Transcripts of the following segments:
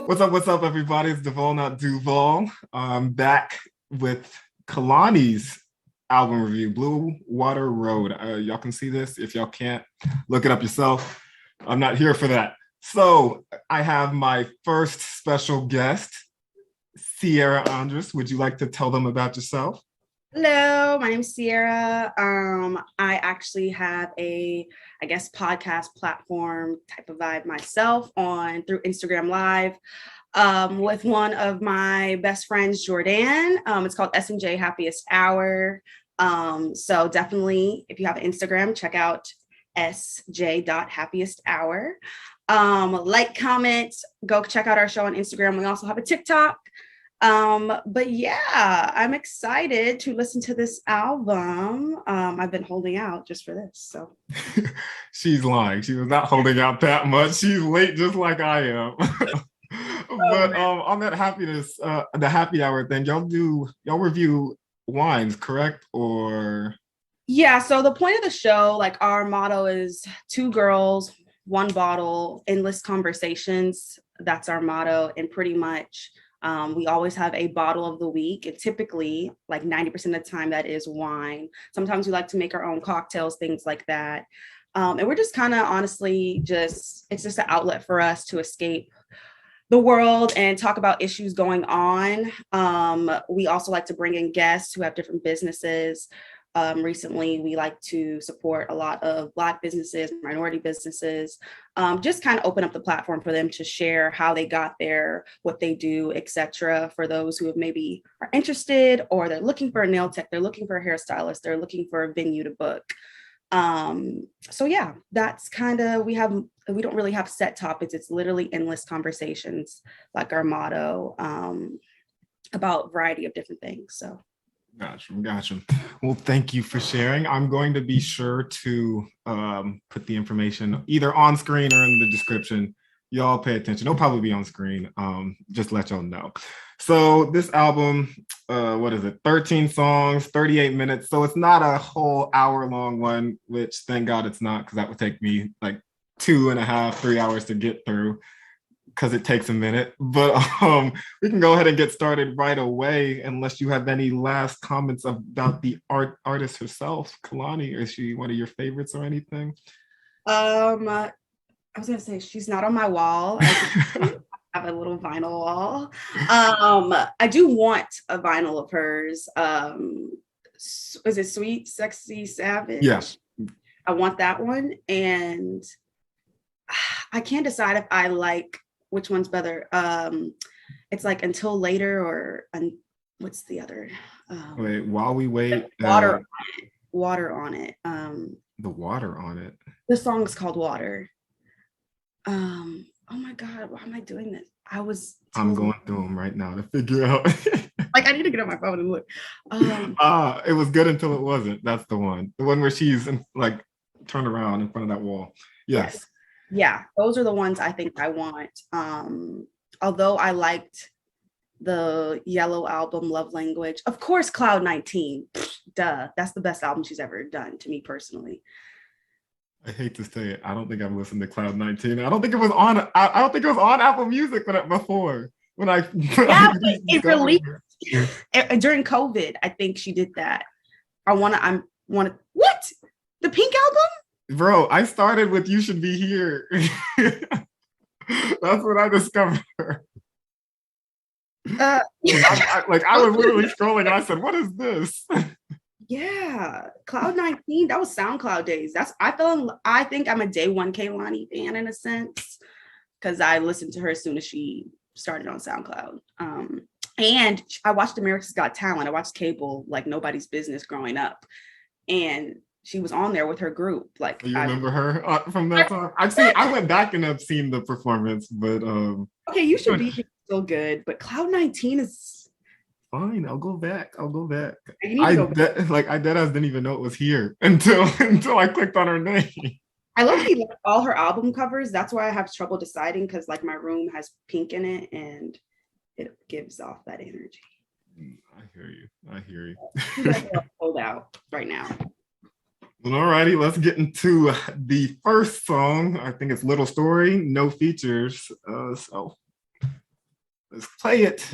What's up, everybody? It's Duval, not Duval. I'm back with Kehlani's album review, Blue Water Road. Y'all can see this. If y'all can't, look it up yourself. I'm not here for that. So I have my first special guest, Sierra Andres. Would you like to tell them about yourself? Hello, my name's Sierra. I actually have podcast platform type of vibe myself on through Instagram Live with one of my best friends, Jordan. It's called S&J Happiest Hour. So definitely, if you have an Instagram, check out sj.happiest.hour. Like, comment, go check out our show on Instagram. We also have a TikTok. But yeah, I'm excited to listen to this album. I've been holding out just for this, so. She's lying. She was not holding out that much. She's late just like I am. But on that happiness, the happy hour thing, y'all review wines, correct? Or yeah, so the point of the show, like our motto is 2 girls, 1 bottle, endless conversations. That's our motto, and pretty much we always have a bottle of the week, and typically like 90% of the time that is wine. Sometimes we like to make our own cocktails, things like that. And we're just kind of honestly it's just an outlet for us to escape the world and talk about issues going on. We also like to bring in guests who have different businesses. Recently, we like to support a lot of Black businesses, minority businesses, just kind of open up the platform for them to share how they got there, what they do, etc. For those who have maybe are interested, or they're looking for a nail tech, they're looking for a hairstylist, they're looking for a venue to book. So yeah, that's kind of, we don't really have set topics. It's literally endless conversations, like our motto, about a variety of different things. So. Gotcha. Well, thank you for sharing. I'm going to be sure to put the information either on screen or in the description. Y'all pay attention. It'll probably be on screen. Just let y'all know. So this album, what is it? 13 songs, 38 minutes. So it's not a whole hour-long one, which thank God it's not, because that would take me like 2.5, 3 hours to get through, because it takes a minute. But we can go ahead and get started right away, unless you have any last comments about the artist herself. Kehlani, is she one of your favorites or anything? I was gonna say she's not on my wall. I have a little vinyl wall. I do want a vinyl of hers. Is it Sweet, Sexy, Savage? Yes. I want that one, and I can't decide if I like which one's better. It's like Until Later, or what's the other? Wait, While We Wait. Water on it. The Water on it. The song is called Water. Oh my God, why am I doing this? I'm going through them right now to figure out. Like, I need to get on my phone and look. It was good until it wasn't. That's the one where she's like turned around in front of that wall. Yes. Yeah, those are the ones I think I want. Although I liked the Yellow album, Love Language. Of course, Cloud 19. Duh, that's the best album she's ever done, to me personally. I hate to say it, I don't think I've listened to Cloud 19. I don't think it was on. I don't think it was on Apple Music before. It released during COVID. I think she did that. What? The Pink album? Bro, I started with You Should Be Here. That's what I discovered. I was literally scrolling and I said, what is this? Yeah, Cloud 19, that was SoundCloud days. I think I'm a day one Kehlani fan in a sense, because I listened to her as soon as she started on SoundCloud. And I watched America's Got Talent. I watched cable like nobody's business growing up. And she was on there with her group. Like, you remember her from that time? I went back and I've seen the performance, but okay, You Should Be Here, still good, but Cloud 19 is fine. I'll go back. I deadass didn't even know it was here until I clicked on her name. I low-key like all her album covers. That's why I have trouble deciding, because like my room has pink in it and it gives off that energy. I hear you. Hold out right now. Well, alrighty, let's get into the first song. I think it's Little Story, no features. So Let's play it.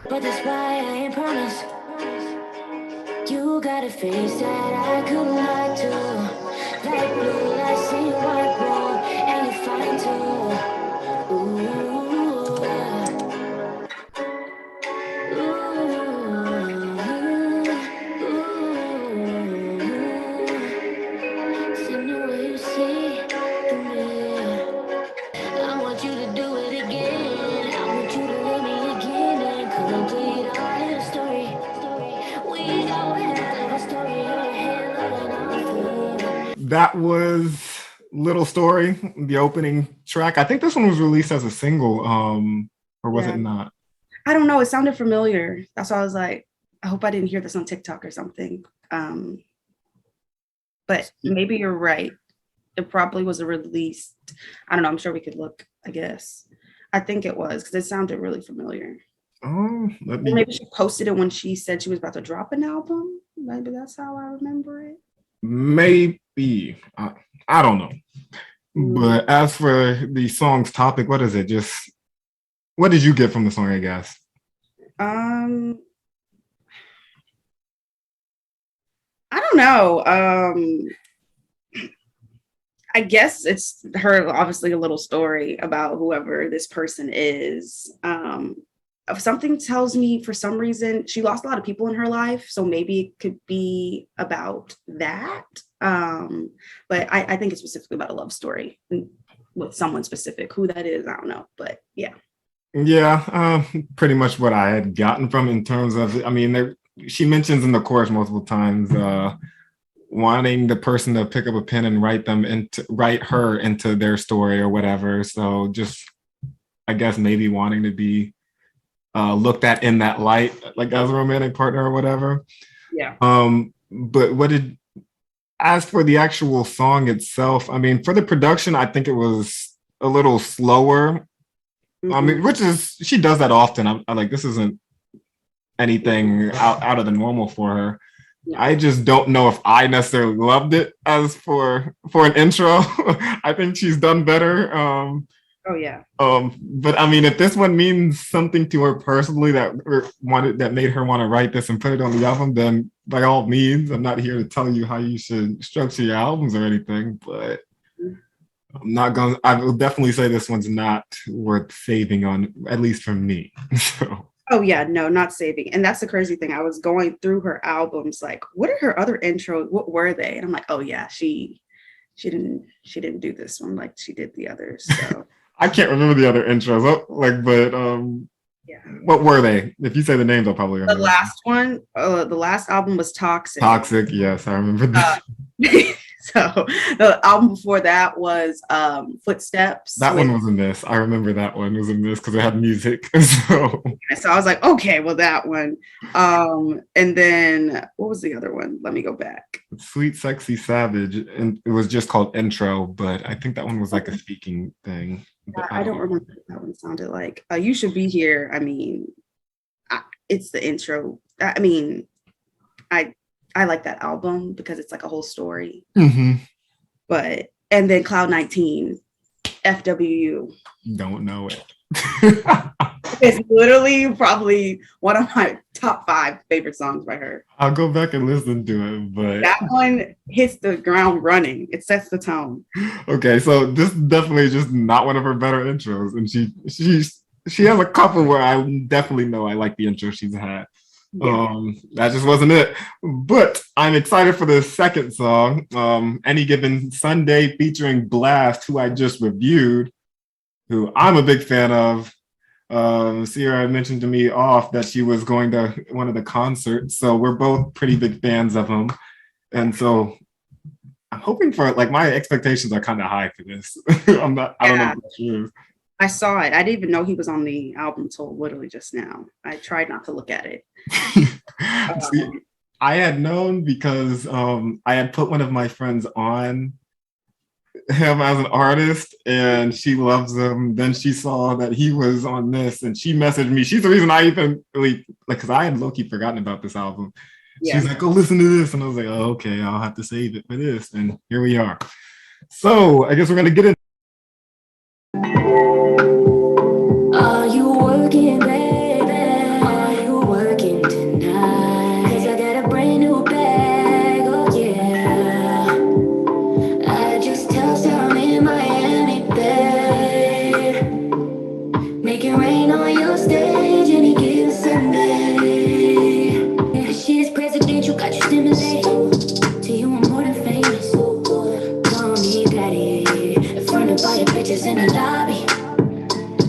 But that's why I ain't promised. You got a face that I could lie to. Like blue lights in your white room, and you're fine too. Ooh, see the way you see me. I want you to do it again. I want you to love me again and complete our story. We don't have a story or a hell. That was Little Story, the opening track. I think this one was released as a single, or was it not? I don't know. It sounded familiar. That's why I was like, I hope I didn't hear this on TikTok or something. But maybe you're right. It probably was released. I don't know. I'm sure we could look, I guess. I think it was because it sounded really familiar. Maybe she posted it when she said she was about to drop an album. Maybe that's how I remember it. Maybe. I don't know. But as for the song's topic, what is it? Just what did you get from the song, I guess? I don't know. I guess it's her, obviously, a little story about whoever this person is. If something tells me for some reason she lost a lot of people in her life, so maybe it could be about that. But I think it's specifically about a love story with someone specific. Who that is, I don't know. But yeah. Yeah, pretty much what I had gotten from in terms of, I mean, she mentions in the chorus multiple times wanting the person to pick up a pen and write her into their story or whatever. So just, I guess maybe wanting to be looked at in that light, like as a romantic partner or whatever. Yeah. But as for the actual song itself, I mean, for the production, I think it was a little slower. I mean, which is, she does that often. I'm like, this isn't anything out of the normal for her. Yeah. I just don't know if I necessarily loved it as for an intro. I think she's done better. Oh yeah. But I mean, if this one means something to her personally that made her want to write this and put it on the album, then by all means, I'm not here to tell you how you should structure your albums or anything, but I will definitely say this one's not worth saving on, at least for me. So. Oh yeah, no, not saving. And that's the crazy thing. I was going through her albums, like, what are her other intros? What were they? And I'm like, oh yeah, she didn't do this one like she did the others. So I can't remember the other intros. Yeah. What were they? If you say the names, I'll probably remember. The last one, the last album was Toxic. Toxic, yes, I remember that. So the album before that was Footsteps. That one was a miss. I remember that one was a miss because it had music. So I was like, okay, well, that one. And then what was the other one? Let me go back. Sweet, Sexy, Savage. And it was just called Intro, but I think that one was like a speaking thing. I don't remember what that one sounded like. You Should Be Here. I mean, it's the intro. I mean, I like that album because it's like a whole story. Mm-hmm. And then Cloud 19, FWU. Don't know it. It's literally probably one of my top 5 favorite songs by her. I'll go back and listen to it, but that one hits the ground running. It sets the tone. Okay, so this is definitely just not one of her better intros, and she has a couple where I definitely know I like the intro she's had. Yeah. That just wasn't it. But I'm excited for the second song, Any Given Sunday, featuring Blast, who I just reviewed, who I'm a big fan of. Sierra mentioned to me off that she was going to one of the concerts, so we're both pretty big fans of him. And so I'm hoping for, like, my expectations are kind of high for this. I don't know what she is. I saw it. I didn't even know he was on the album till literally just now. I tried not to look at it. See, I had known because I had put one of my friends on him as an artist, and she loves him. Then she saw that he was on this, and she messaged me. She's the reason I even really, like, because I had low-key forgotten about this album. Yeah. She's like, go listen to this. And I was like, oh, okay, I'll have to save it for this. And here we are. So I guess we're going to get into just in the lobby.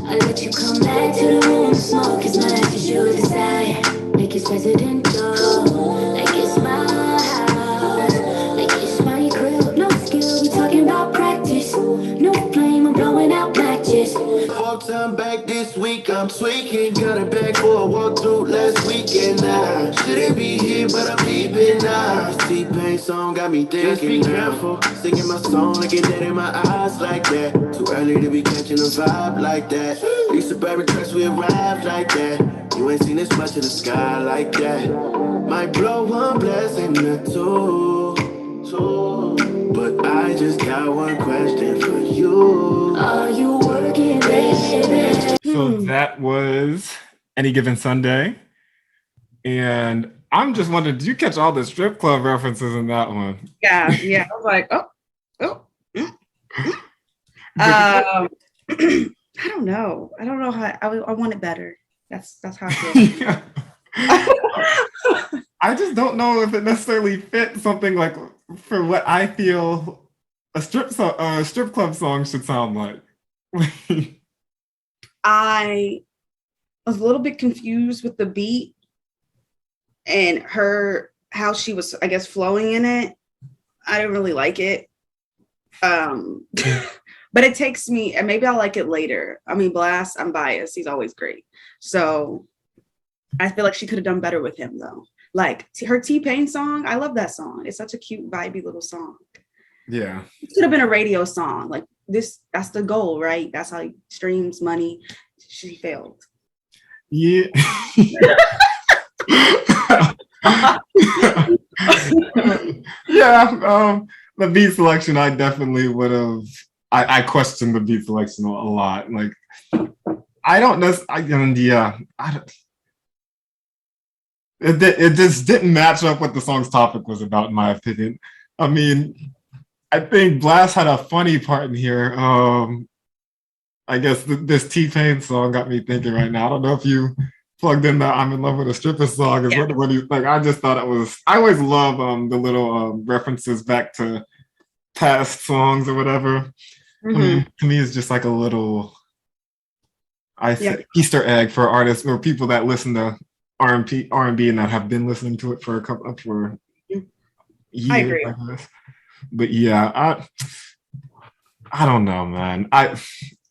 I let you come back to the room, smoke as much as you desire. Like it's presidential, like it's my house, like it's my crib. No skill, we talking about practice. No flame, I'm blowing out matches. Full time back this week, I'm tweaking. Got it back for a walkthrough last weekend. I shouldn't be here, but I'm leaving now. T-Pain song got me thinking. Just be careful, singing my song, looking dead in my eyes like that. Too early to be catching a vibe like that. These suburban trucks, we arrived like that. You ain't seen this much of the sky like that. Might blow one blessing or two. But I just got one question for you. Are you working, baby? So that was Any Given Sunday. And I'm just wondering, did you catch all the strip club references in that one? Yeah. I was like, I don't know. I don't know how I want it better. That's how I feel. I just don't know if it necessarily fits something like for what I feel a strip club song should sound like. I was a little bit confused with the beat and how she was, I guess, flowing in it. I didn't really like it. But it takes me, and maybe I'll like it later. I mean, Blast, I'm biased. He's always great. So I feel like she could have done better with him, though. Like her T-Pain song, I love that song. It's such a cute, vibey little song. Yeah. It could have been a radio song. Like this, that's the goal, right? That's how he streams money. She failed. Yeah. Yeah. The beat selection, I definitely would have. I questioned the beat selection a lot. Like, I don't know. It just didn't match up what the song's topic was about, in my opinion. I mean, I think Blast had a funny part in here. I guess this T-Pain song got me thinking right now. I don't know if you plugged in that "I'm in love with a stripper" song. Is what he's like. I just thought it was. I always love the little references back to past songs or whatever. Mm-hmm. To me, it's just like a little, Easter egg for artists or people that listen to R&B and that have been listening to it for years. I agree. But yeah, I don't know, man.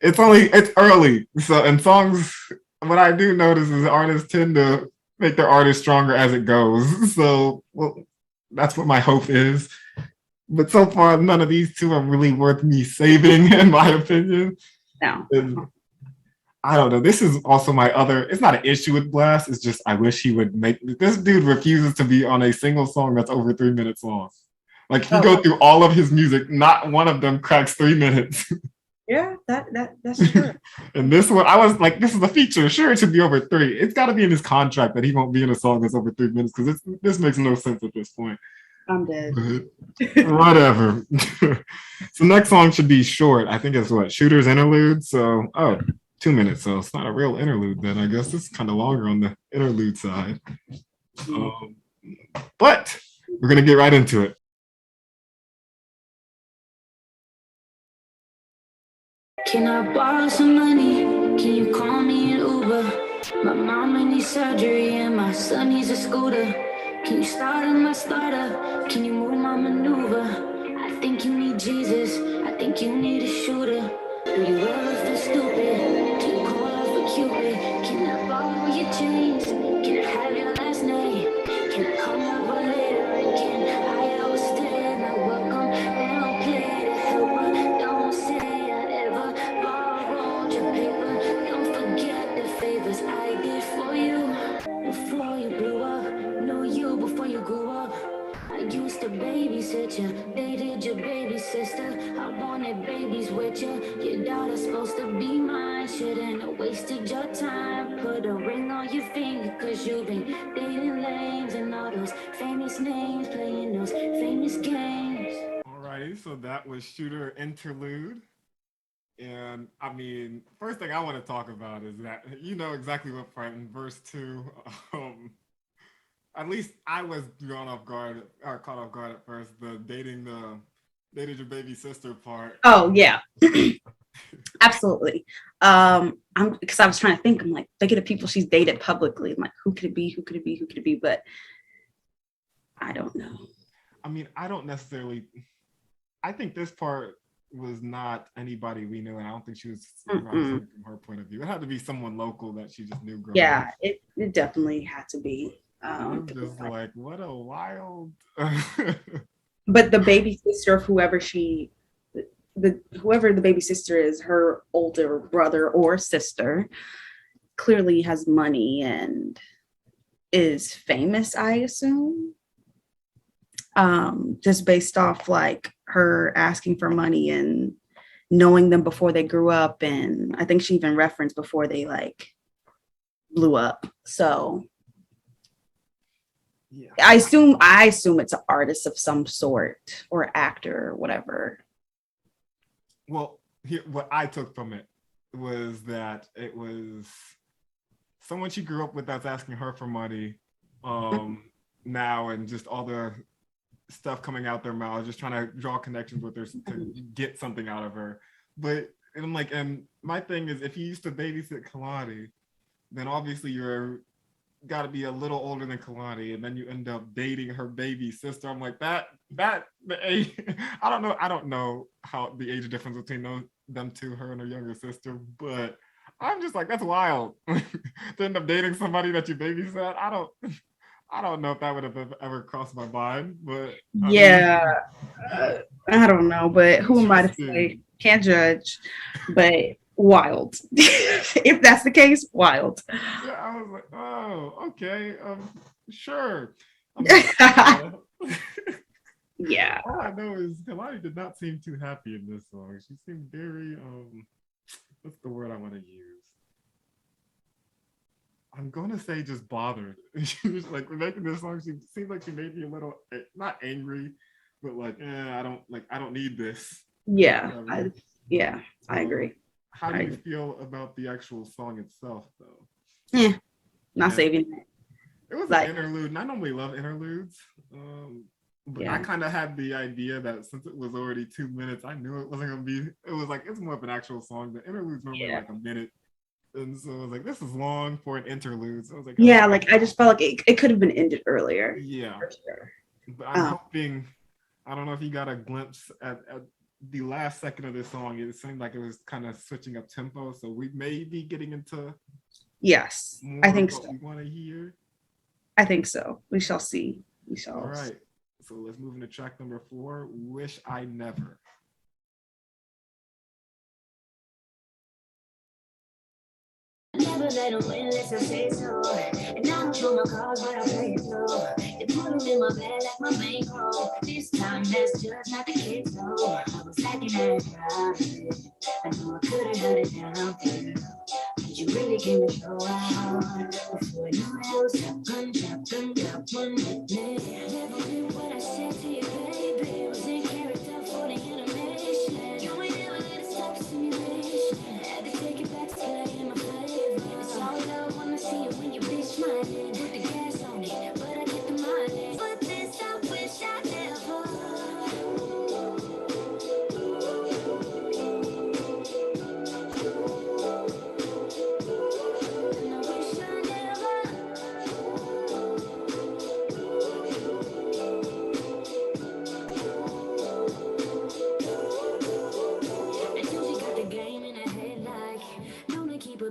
It's early, so and songs. What I do notice is artists tend to make their artist stronger as it goes. So, well, that's what my hope is. But so far, none of these two are really worth me saving, in my opinion. No. And I don't know. This is also my other. It's not an issue with Blast. It's just I wish he would make. This dude refuses to be on a single song that's over 3 minutes long. Like, if you go through all of his music, not one of them cracks 3 minutes. Yeah, that's true. And this one, I was like, this is a feature. Sure, it should be over 3. It's got to be in his contract that he won't be in a song that's over 3 minutes because this makes no sense at this point. I'm dead. Whatever. So next song should be short. I think it's what? Shooter's Interlude. So, 2 minutes. So it's not a real interlude then. I guess it's kind of longer on the interlude side. But we're going to get right into it. Can I borrow some money? Can you call me an Uber? My mama needs surgery and my son needs a scooter. Can you start my startup? Can you move my maneuver? I think you need Jesus. I think you need a shooter. Do you ever feel stupid? Do you call off a Cupid? Can I borrow your chains? Can I have your last name? Can I come over later? And can I always stay? Now welcome, they don't play the helper. Don't say I ever borrowed your paper. Don't forget the favors I did for you before you blew up. Know you before you grew up. I used to babysit you, dated your baby sister. I wanted babies with you. Your daughter's supposed to be mine. Shouldn't have wasted your time. Put a ring on your finger, cause you've been dating lames and all those famous names, playing those famous games. Alrighty, so that was Shooter Interlude. And I mean, first thing I want to talk about is that you know exactly what part in verse 2. At least I was caught off guard at first. The dated your baby sister part. Oh yeah. Absolutely. I'm because I was trying to think. I'm like thinking of people she's dated publicly. I'm like, who could it be? Who could it be? Who could it be? But I don't know. I mean, I don't necessarily. I think this part was not anybody we knew, and I don't think she was representing from her point of view. It had to be someone local that she just knew growing Yeah, up. it definitely had to be. I'm just like, what a wild. But the baby sister of whoever the baby sister is, her older brother or sister, clearly has money and is famous, I assume. Just based off like her asking for money and knowing them before they grew up, and I think she even referenced before they like blew up. So Yeah. I assume it's an artist of some sort or actor or whatever. Well, what I took from it was that it was someone she grew up with that's asking her for money now, and just all the stuff coming out their mouths, just trying to draw connections with her to get something out of her. But and I'm like, and my thing is, if you used to babysit Kehlani, then obviously you're got to be a little older than Kehlani, and then you end up dating her baby sister. I'm like the age. I don't know how the age difference between them two, her and her younger sister, but I'm just like, that's wild. To end up dating somebody that you babysat. I don't know if that would have ever crossed my mind, but Yeah, I don't know, but who am I to say? Can't judge, but wild. If that's the case, wild. Yeah, I was like, oh, okay, sure. I mean, Yeah. all I know is Kehlani did not seem too happy in this song. She seemed very what's the word I want to use? I'm gonna say just bothered. She was like making this song. She seemed like she made me a little not angry, but like, I don't need this. Yeah. I agree. How do you feel about the actual song itself, though? Yeah, not saving it. It was like, an interlude, and I normally love interludes. But I kind of had the idea that since it was already 2 minutes, I knew it wasn't gonna be. It was like it's more of an actual song. The interlude's normally like a minute, and so I was like, this is long for an interlude. So I was like, yeah, like I just felt like it could have been ended earlier. Yeah, for sure. But I'm hoping. I don't know if you got a glimpse at the last second of this song. It seemed like it was kind of switching up tempo, so we may be getting into. Yes, I think so. We want to hear. I think so. We shall see. We shall. All right. So let's move into track number 4, Wish I Never. Never let them win, let's say so. And I don't show my cards, but I play it slow. They put them in my bag like my bankroll. This time that's just not the case, though. I was acting out proud of it. I know I could have held it down, but you really came to show out. Before you else, gun drop one with me. Never did what I said to you, baby. Was in character for the animation. You ain't never let it stop simulation. Had to take it back to play in my favor. It's all love when I see it when you be smiling. Put the gas on it, but I get the mileage. But this I wish I never.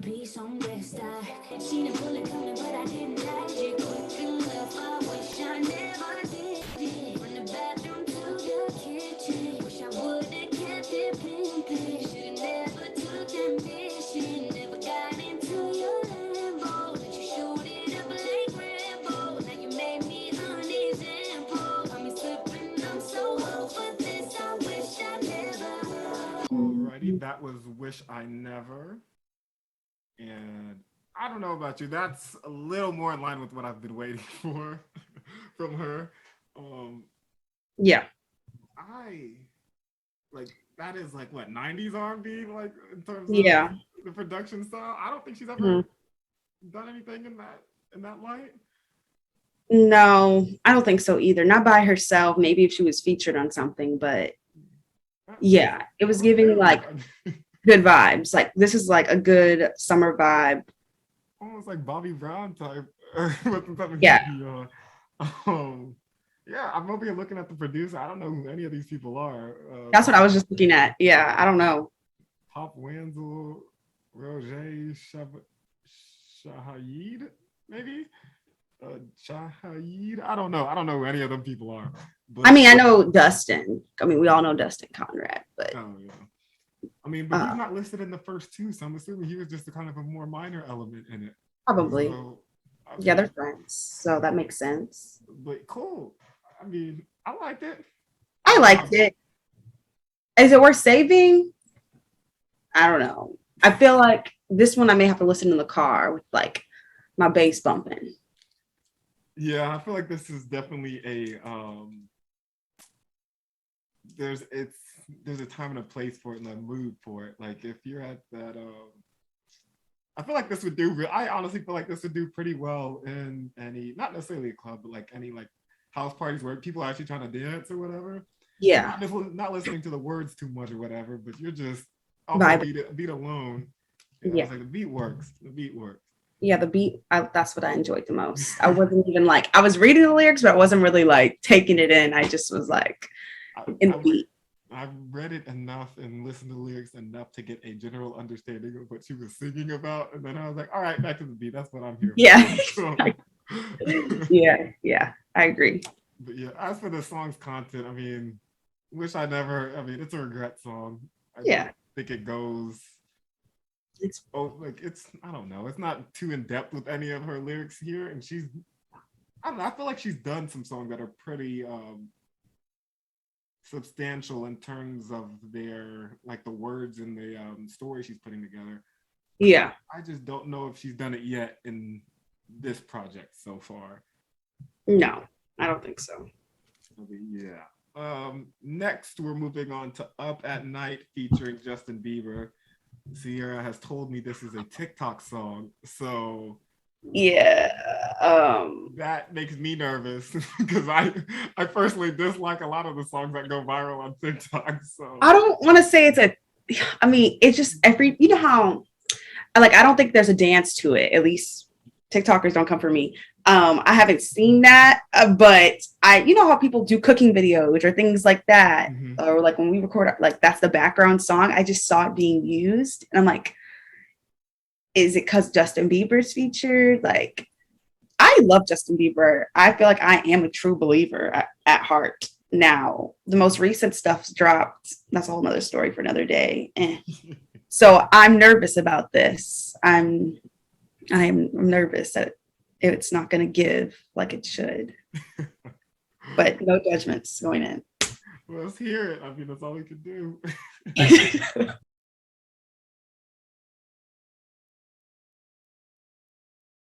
Piece on that stack. Seen a bullet coming, but I didn't dodge it quick enough. I wish I never did it. From the bathroom to the kitchen. Wish I would've kept it pimpin'. Should've never took that mission. Never got into your Lambo. Let you shoot it up like Rambo. Now you made me an example. Got me slipping, I'm so over this. I wish I never. Alrighty, that was Wish I Never. And I don't know about you, that's a little more in line with what I've been waiting for from her. Yeah. I like that is like what 90s R&B, like in terms of the production style. I don't think she's ever done anything in that light. No, I don't think so either. Not by herself. Maybe if she was featured on something, but yeah, it was giving like good vibes. Like this is like a good summer vibe. Almost like Bobby Brown type. With the type of Yeah. music you yeah, I'm over here looking at the producer. I don't know who any of these people are. That's what I was just looking at. Yeah, I don't know. Pop Wenzel, Roger Shahayed, maybe? Shahayed? I don't know. I don't know who any of them people are. But, I mean, I know Dustin. I mean, we all know Dustin Conrad, but oh, yeah. I mean, but he's not listed in the first two, so I'm assuming he was just a kind of a more minor element in it. probably. So, I Yeah, mean, they're friends. So that makes sense. but cool. I mean, I liked it. I liked it. Is it worth saving? I don't know. I feel like this one I may have to listen in the car with like my bass bumping. Yeah, I feel like this is definitely a there's a time and a place for it and a mood for it. Like if you're at that I feel like this would do I honestly feel like this would do pretty well in any, not necessarily a club, but like any like house parties where people are actually trying to dance or whatever. Yeah. Not listening to the words too much or whatever, but you're just beat alone. Yeah. Like the beat works. Yeah, the beat, that's what I enjoyed the most. I wasn't even like, I was reading the lyrics, but I wasn't really like taking it in. I just was like in the beat. I've read it enough and listened to the lyrics enough to get a general understanding of what she was singing about. And then I was like, all right, back to the beat. That's what I'm here for. Yeah, I agree. But yeah, as for the song's content, I mean, it's a regret song. I think it goes, I don't know. It's not too in depth with any of her lyrics here. And I feel like she's done some songs that are pretty substantial in terms of their, like the words and the story she's putting together. Yeah. I just don't know if she's done it yet in this project so far. No, I don't think so. Yeah. Next, we're moving on to Up at Night featuring Justin Bieber. Sierra has told me this is a TikTok song, so yeah, that makes me nervous because I personally dislike a lot of the songs that go viral on TikTok. So I don't want to say it's just you know how I don't think there's a dance to it. At least TikTokers don't come for me. I haven't seen that, but you know how people do cooking videos or things like that, or like when we record, like that's the background song. I just saw it being used, and I'm like, is it because Justin Bieber's featured? Like, I love Justin Bieber. I feel like I am a true believer at heart. Now, the most recent stuff's dropped. That's a whole nother story for another day. So I'm nervous about this. I'm nervous that it's not going to give like it should. But no judgments going in. Well, let's hear it. I mean, that's all we can do.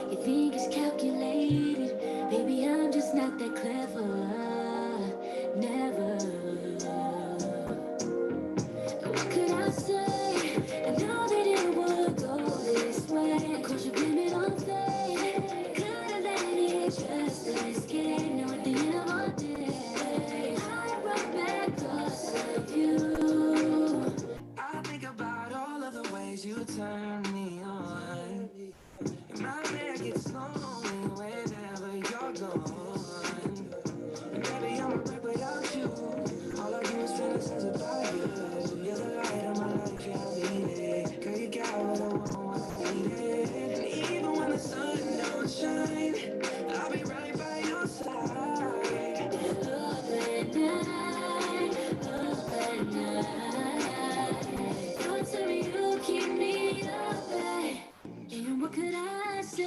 You think it's calculated, baby, I'm just not that clever. Never. What could I say? I know that it would go this way. Cause you blame it on fate. Could've let it just escape. Now at the end of our day, I run back cause of you. I think about all of the ways you turn me on. My bed gets lonely whenever you're gone. And baby, I'm a wreck without you. All I do is fantasize about you. You're the light of my life, can't beat it. Girl, you got what I want, what I needed. And even when the sun don't shine, I'll be right by your side. Up at night, up at night. Don't tell me you keep me up at. And what could I say?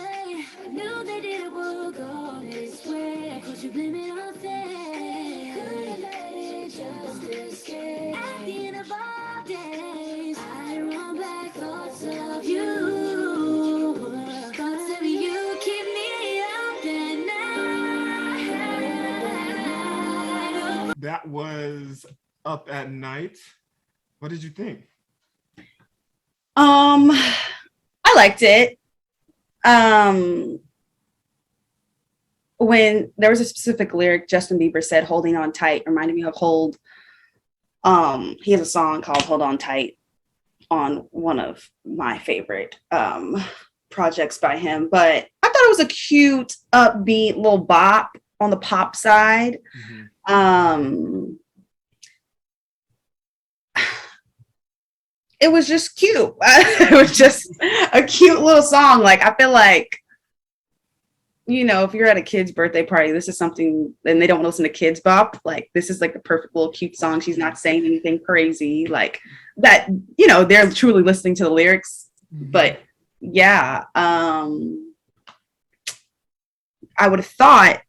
I knew that it would go this way. Cause you blame it on fate. Could've let it just escape. At the end of our days, I run back thoughts of you. Thoughts of you keep me up at night. That was Up at Night. What did you think? I liked it. When there was a specific lyric Justin Bieber said, "Holding on tight," reminded me of Hold. He has a song called "Hold On Tight" on one of my favorite projects by him. But I thought it was a cute, upbeat little bop on the pop side. It was just cute. It was just a cute little song. Like, I feel like, you know, if you're at a kid's birthday party, this is something, and they don't listen to Kids Bop, like, this is like the perfect little cute song. She's not saying anything crazy, like that, you know, they're truly listening to the lyrics. But yeah, I would have thought,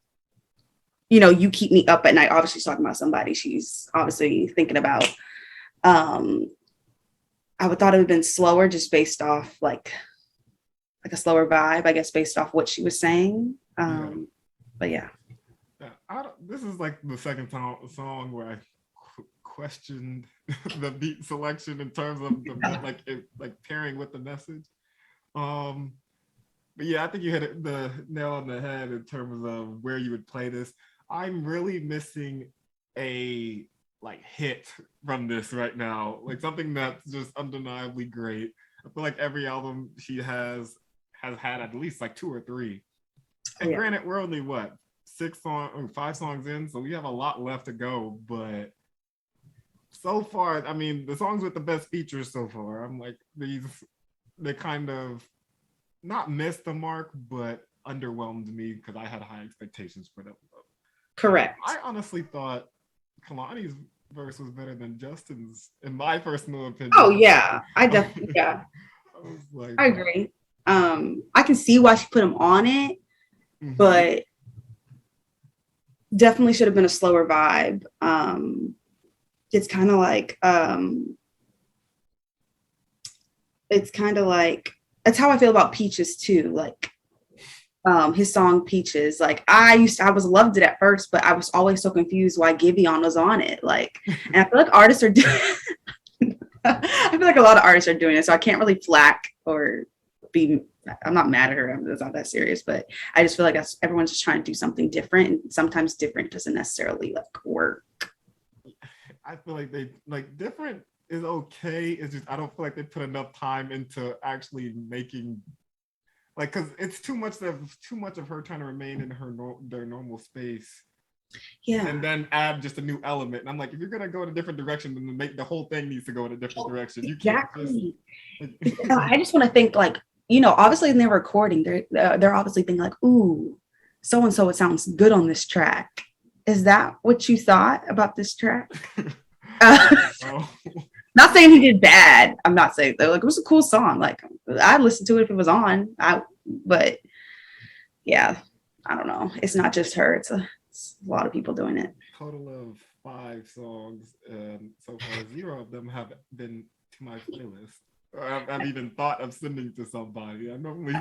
you know, You Keep Me Up at Night, obviously she's talking about somebody she's obviously thinking about. I would thought it would have been slower, just based off like a slower vibe, I guess, based off what she was saying. But yeah. This is like the second song where I questioned the beat selection in terms of the like pairing with the message. But yeah, I think you hit the nail on the head in terms of where you would play this. I'm really missing a like hit from this right now, like something that's just undeniably great. I feel like every album she has had at least like 2 or 3. And granted, we're only 5 songs in, so we have a lot left to go. But so far, I mean, the songs with the best features so far, I'm like, they kind of not missed the mark, but underwhelmed me because I had high expectations for them. Correct. I honestly thought Kehlani's verse was better than Justin's, in my personal opinion. Oh yeah, I definitely I agree. I can see why she put him on it, but definitely should have been a slower vibe. It's kind of like that's how I feel about Peaches too. Like his song Peaches. Like I was loved it at first, but I was always so confused why Giveon was on it. Like, and I feel like artists are doing I feel like a lot of artists are doing it, so I can't really flack or I'm not mad at her. It's not that serious, but I just feel like everyone's just trying to do something different, and sometimes different doesn't necessarily like work. I feel like they like different is okay. It's just I don't feel like they put enough time into actually making like, because it's too much of her trying to remain in their normal space. Yeah. And then add just a new element. And I'm like, if you're gonna go in a different direction, then the whole thing needs to go in a different direction. You can't just I just want to think like, you know, obviously in their recording, they're obviously thinking like, ooh, so and so, it sounds good on this track. Is that what you thought about this track? Not saying he did bad. I'm not saying that. Like, it was a cool song. Like, I'd listen to it if it was on. But yeah, I don't know. It's not just her. It's a lot of people doing it. Total of 5 songs. So far, 0 of them have been to my playlist. I've even thought of sending to somebody. I normally,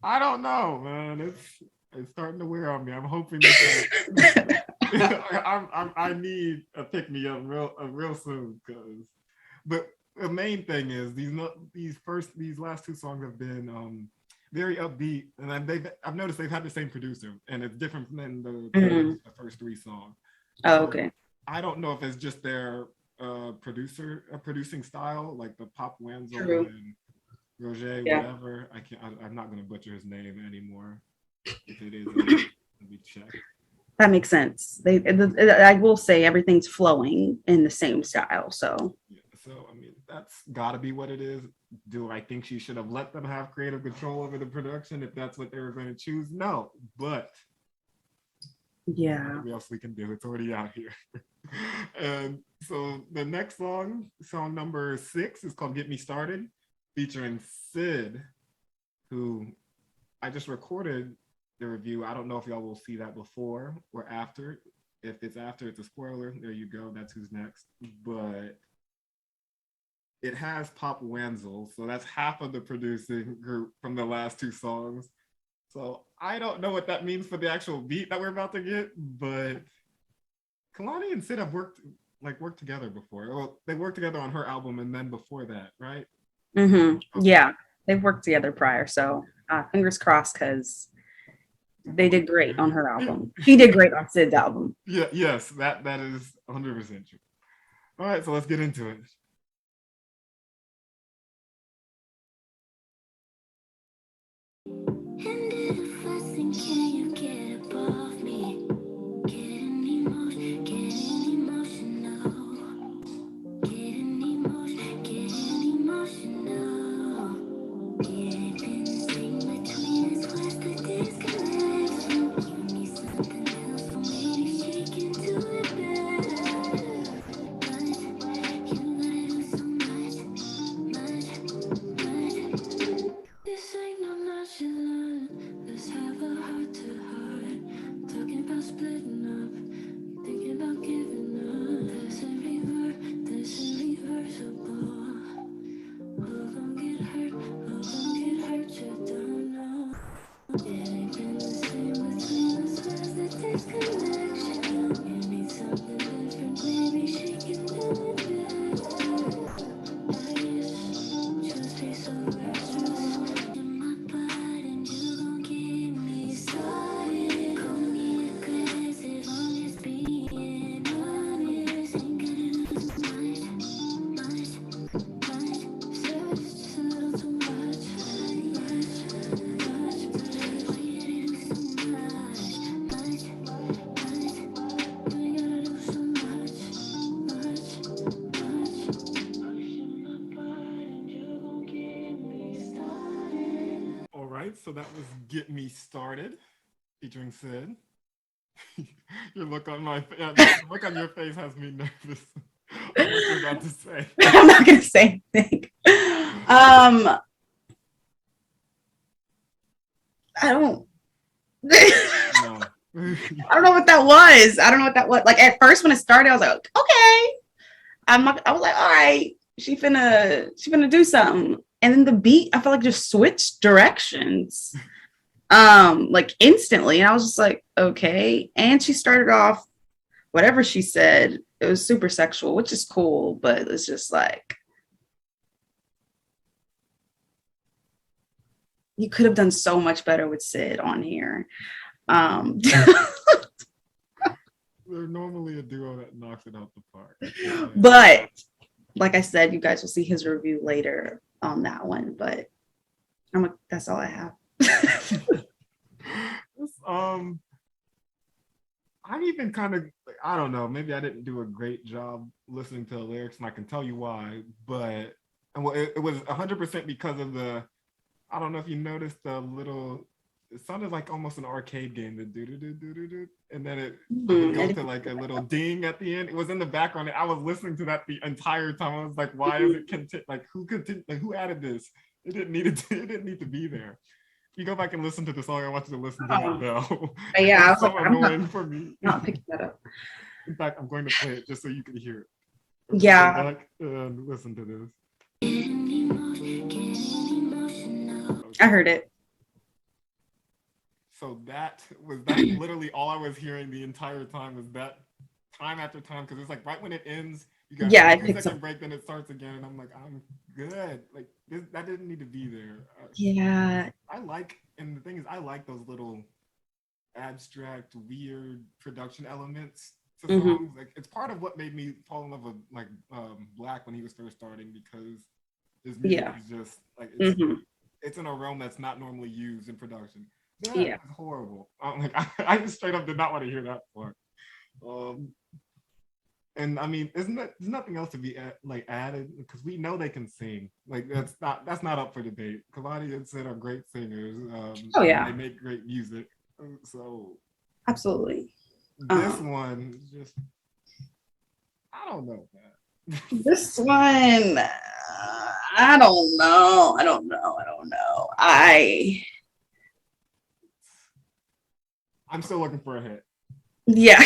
I don't know, man. It's starting to wear on me. I'm hoping that I need a pick me up real soon, but the main thing is these last 2 songs have been very upbeat, and I've noticed they've had the same producer, and it's different than the first 3 songs. Oh, okay. I don't know if it's just their producing style, like the Pop Wenzel and Roger, whatever. I'm not gonna butcher his name anymore. If it is, let me check. That makes sense. I will say everything's flowing in the same style. So I mean, that's got to be what it is. Do I think she should have let them have creative control over the production if that's what they were going to choose? No, but yeah, what else we can do? It's already out here. And so the next song number 6, is called "Get Me Started," featuring Sid, who I just recorded the review. I don't know if y'all will see that before or after. If it's after, it's a spoiler. There you go. That's who's next. But it has Pop Wenzel, so that's half of the producing group from the last 2 songs. So I don't know what that means for the actual beat that we're about to get, but Kehlani and Sid have worked together before. Well, they worked together on her album and then before that, right? Okay. Yeah, they've worked together prior. So fingers crossed, because they did great on her album. She did great on Sid's album. Yeah, yes, that is 100% true. All right, so let's get into it. And if I sing, can you get above me? Getting emotional. Getting emotional. Anything between us was the disconnection. You need something else, so maybe she can do it better. But you gotta do so much. This ain't no nonchalant. Let's have a heart to heart. Talking about splitting up, thinking about giving up. There's a reversible. Who gon' get hurt, you don't know. It ain't been the same between us, where's the disconnection? You need something different, maybe she can do it better. I guess, just be so restless. In my blood and you gon' get me started. Call me aggressive, I'm just being honest. Ain't gonna do so much. Just a little too much. Why you gotta do so much? Why you gotta do so much? In my blood and you gon' get me started. All right, so that was "Get Me Started" featuring Sid. Your look on the look on your face has me nervous. What you're about to say. I'm not gonna say anything. I don't. No. I don't know what that was. I don't know what that was. Like at first when it started, I was like, okay. I was like, all right, she finna do something. And then the beat, I felt like just switched directions. Like instantly. And I was just like, okay. And she started off whatever she said, it was super sexual, which is cool, but it's just like you could have done so much better with Sid on here. They're normally a duo that knocks it out the park. But like I said, you guys will see his review later on that one. But that's all I have. I even kind of, I don't know, maybe I didn't do a great job listening to the lyrics, and I can tell you why. But it was 100% because of I don't know if you noticed the little. It sounded like almost an arcade game, the do do do do do do, and then it would go to like a little ding at the end. It was in the background. And I was listening to that the entire time. I was like, why is it like who added this? It didn't need it. It didn't need to be there. If you go back and listen to the song, I want you to listen to that bell. Yeah, I was so like, annoying for me. Not picking that up. In fact, I'm going to play it just so you can hear it. Yeah. Go back and listen to this. I heard it. So that's literally all I was hearing the entire time was that time after time, because it's like right when it ends, you got a 2-second break, then it starts again, and I'm like, I'm good. Like that didn't need to be there. Yeah. And the thing is, I like those little abstract, weird production elements to songs. Like it's part of what made me fall in love with like Black when he was first starting, because his music is just like it's in a realm that's not normally used in production. That is horrible. I just straight up did not want to hear that part. And I mean, there's nothing else to be added, because we know they can sing. Like that's not up for debate. Kehlani and Sid are great singers. They make great music. So absolutely. This one just, I don't know, man. This one, I don't know. I'm still looking for a hit. Yeah.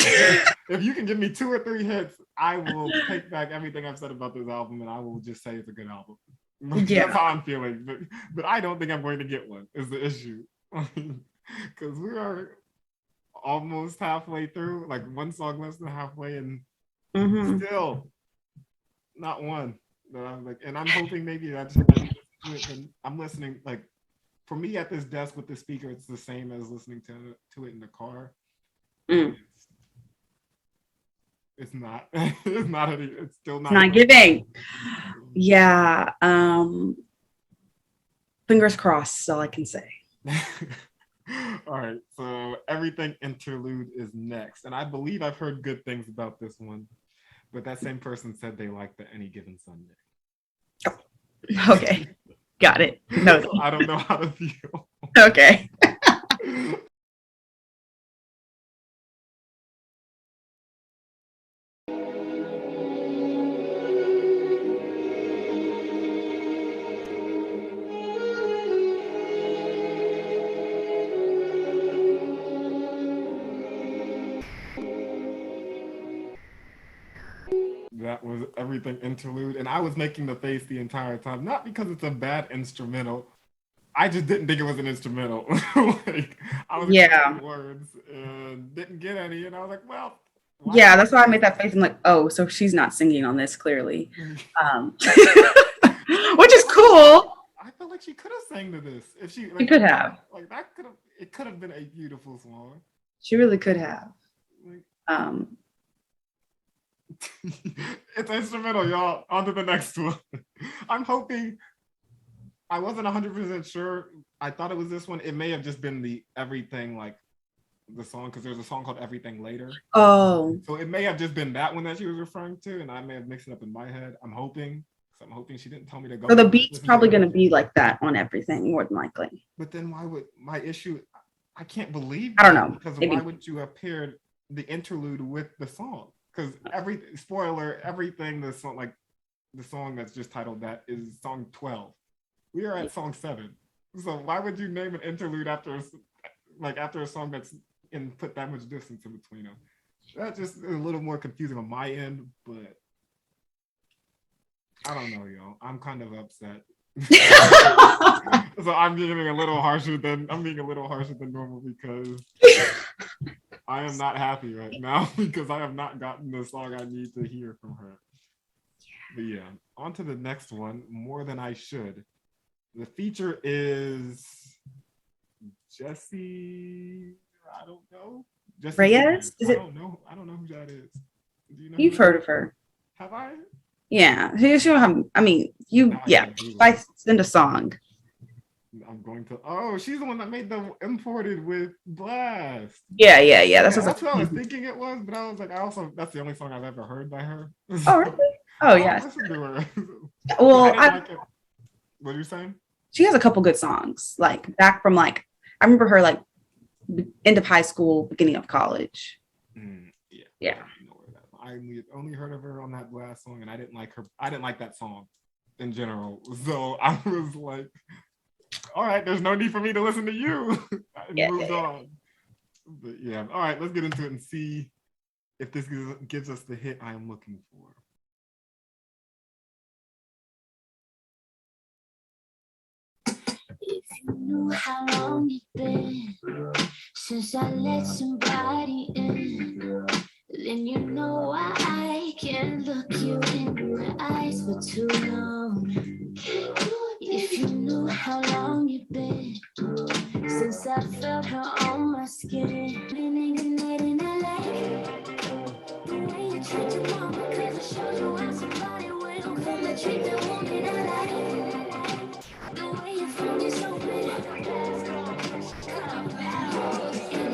If you can give me 2 or 3 hits, I will take back everything I've said about this album, and I will just say it's a good album. That's how I'm feeling. But I don't think I'm going to get one, is the issue. Because we are almost halfway through, like one song less than halfway, and still not one that I'm like, and I'm hoping maybe that's and I'm listening, like for me at this desk with the speaker, it's the same as listening to it in the car. It's not. It's not. It's still not. It's not giving. Yeah. Fingers crossed. Is all I can say. All right, so Everything Interlude is next. And I believe I've heard good things about this one, but that same person said they liked the Any Given Sunday. Okay, got it. No, So I don't know how to feel. okay. That was Everything Interlude, and I was making the face the entire time, not because it's a bad instrumental. I just didn't think it was an instrumental. Like, I was expecting words and didn't get any, and I was like, well, yeah, that's why I made that face. I'm like, oh, so she's not singing on this clearly, which is cool. I feel like she could have sang to this if she. Like, She could have. Like that could have. It could have been a beautiful song. She really could have. Like, it's instrumental, y'all. On to the next one. I'm hoping. I wasn't 100% sure. I thought it was this one. It may have just been the Everything, like the song, because there's a song called Everything Later. Oh. So it may have just been that one that she was referring to, and I may have mixed it up in my head. I'm hoping. So I'm hoping she didn't tell me to go. So the beat's probably going to be like that on Everything, more than likely. But then why would my issue? I can't believe. I don't know. Because Maybe. Why would you have paired the interlude with the song? Because everything, the song, like the song that's just titled that is song 12. We are at song 7. So why would you name an interlude after a song that's put that much distance in between them? That just is a little more confusing on my end, but I don't know, y'all. I'm kind of upset. So I'm being a little harsher than normal because I am not happy right now because I have not gotten the song I need to hear from her. But yeah, on to the next one, More Than I Should. The feature is Jesse. I don't know. Jesse Reyes? Is it? I don't know who that is. Do you know? You've heard of her. Have I? Yeah. I mean, I send a song. I'm going to. Oh, she's the one that made the Imported with Blast. Yeah. That's what I was thinking it was, but I was like, that's the only song I've ever heard by her. Oh, really? Oh, yeah. Listen to her. Well, what are you saying? She has a couple good songs, like back from I remember her like end of high school, beginning of college. Yeah. I only heard of her on that Blast song, and I didn't like her. I didn't like that song in general. So I was like, all right, there's no need for me to listen to you. I moved on. But yeah, all right, let's get into it and see if this gives us the hit I am looking for. If you knew how long it's been since I let somebody in, then you know why I can't look you in the eyes for too long. If you knew how long it's been since I felt her on my skin, and I like the way you treat your mama, 'cause it shows you how somebody will come and treat the woman I like. The way you feel me so pretty, and I like you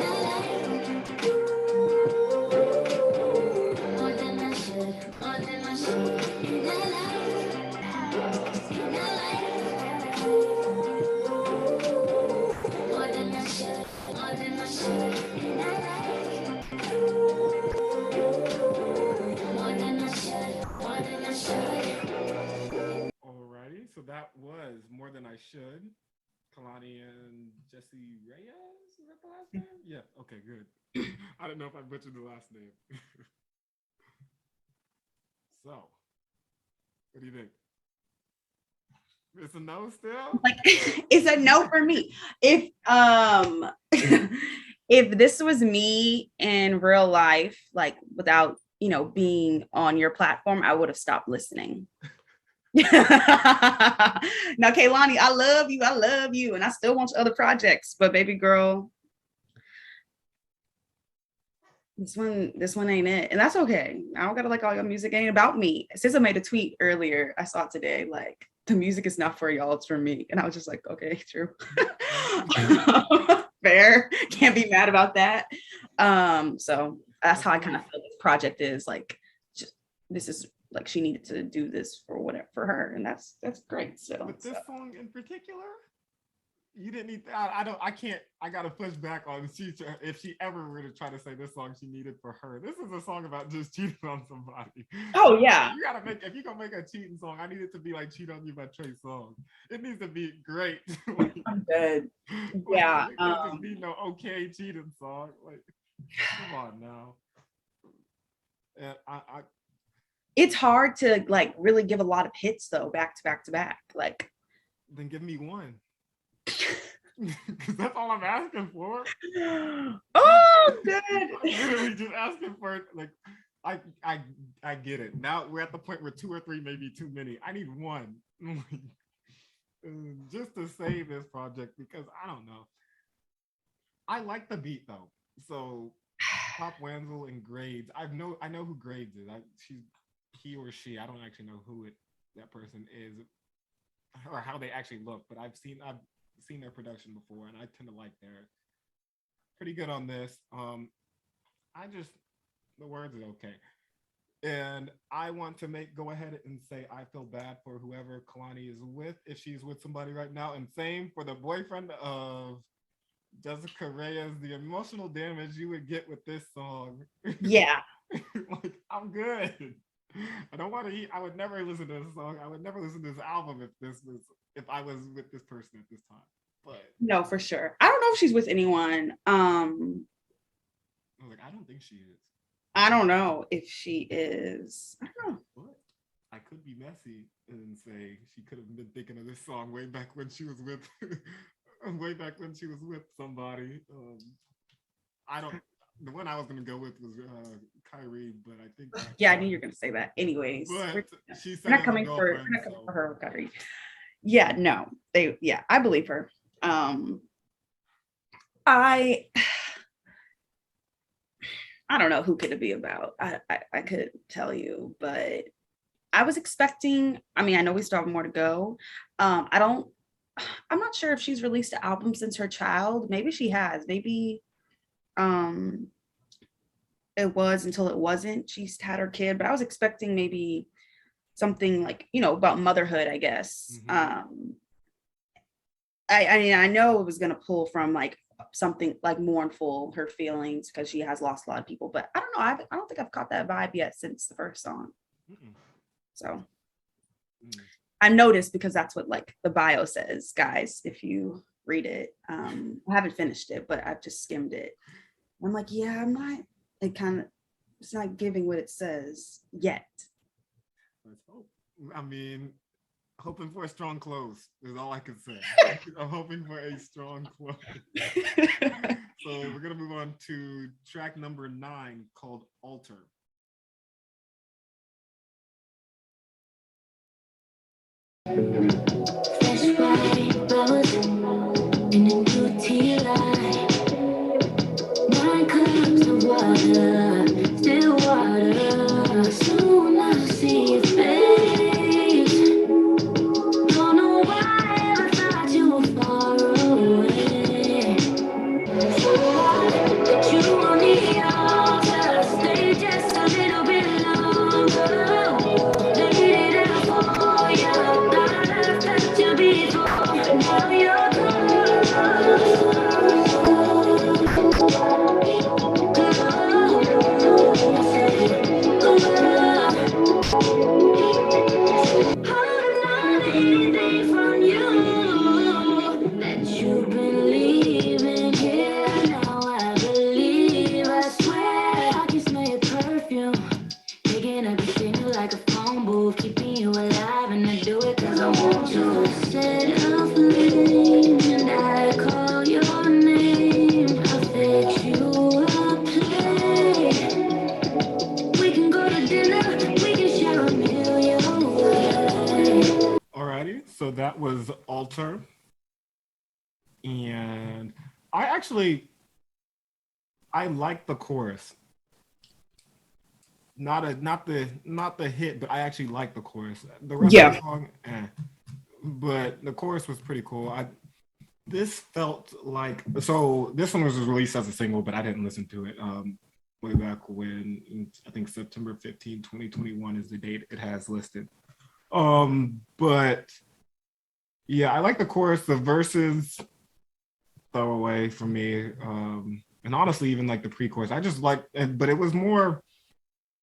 more than I should, and I like you more than I should, and I like more than I should. Alrighty, so that was More Than I Should. Kehlani and Jesse Reyes, is that the last name? Yeah, okay, good. I don't know if I butchered the last name. So, what do you think? It's a no still? Like, it's a no for me. If if this was me in real life, like without being on your platform, I would have stopped listening. Now, Kehlani, I love you, and I still want other projects, but baby girl, this one ain't it, and that's okay. I don't gotta like all your music. Ain't about me. SZA made a tweet earlier. I saw it today, like the music is not for y'all, it's for me. And I was just like, okay, true. Fair. Can't be mad about that. So that's how I kind of feel this project is like, just, this is like, she needed to do this for whatever, for her. And that's great. So with this song in particular, you didn't need that. I gotta push back on if she ever were to try to say this song she needed for her. This is a song about just cheating on somebody. Oh yeah. You gotta if you're gonna make a cheating song, I need it to be like Cheat on You by Trey Songz. It needs to be great. I'm good. Yeah. Like, there just be no okay cheating song. Like, come on now. And it's hard to like really give a lot of hits though, back to back to back. Like, then give me one. Because that's all I'm asking for. Oh, good. I'm literally just asking for it. Like, I get it. Now we're at the point where 2 or 3 may be too many. I need one. Just to save this project, because I don't know. I like the beat though. So Pop Wenzel and Grades. I know who Grades is. He or she. I don't actually know who that person is or how they actually look, but I've seen their production before, and I tend to like their pretty good on this. The words are okay. And I want to go ahead and say I feel bad for whoever Kehlani is with, if she's with somebody right now, and same for the boyfriend of Jessica Reyes, the emotional damage you would get with this song. Yeah. Like, I'm good. I would never listen to this song. I would never listen to this album if I was with this person at this time. But no, for sure. I don't know if she's with anyone. I don't think she is. I don't know if she is. I don't know. But I could be messy and say she could have been thinking of this song way back when she was with somebody. The one I was gonna go with was Kyrie, but I think yeah, I knew you were gonna say that. Anyways, we're not coming for her, Kyrie. Yeah, no, I believe her. I don't know who could it be about. I could tell you, but I was expecting, I know we still have more to go. I'm not sure if she's released an album since her child. Maybe she has. Maybe it was Until It Wasn't. She's had her kid, but I was expecting maybe something like, about motherhood, I guess. Mm-hmm. I know it was going to pull from like something like mournful, her feelings, because she has lost a lot of people, but I don't know. I don't think I've caught that vibe yet since the first song. Mm-mm. So I noticed, because that's what like the bio says, guys, if you read it. I haven't finished it, but I've just skimmed it. I'm like, yeah, it's not giving what it says yet. Let's hope. Hoping for a strong close is all I can say. I'm hoping for a strong close. So we're gonna move on to track number 9, called Alter. Fresh white rose in a new tea light. 9 cups of water, still water. Soon I'll see your face. Don't know why I ever thought you were far away. So I put you on the altar. Stay just a little bit longer. Laid it out for you. Thought I've touched you before. Now you're anything from you that you've been leaving here. Now I believe, I swear I can smell your perfume, picking up your signal like a phone booth, keeping you alive, and I do it cause I want to. Set a flame and I call your name. I'll fetch you a plate. We can go to dinner, we can share a meal your way. Alrighty, so that was Alter, and I like the chorus. Not the hit, but I actually like the chorus. The rest of the song, but the chorus was pretty cool. This felt like, so this one was released as a single, but I didn't listen to it way back when, I think September 15, 2021 is the date it has listed. But yeah, I like the chorus. The verses fell away for me. And honestly, even like the pre-chorus, I just like, but it was more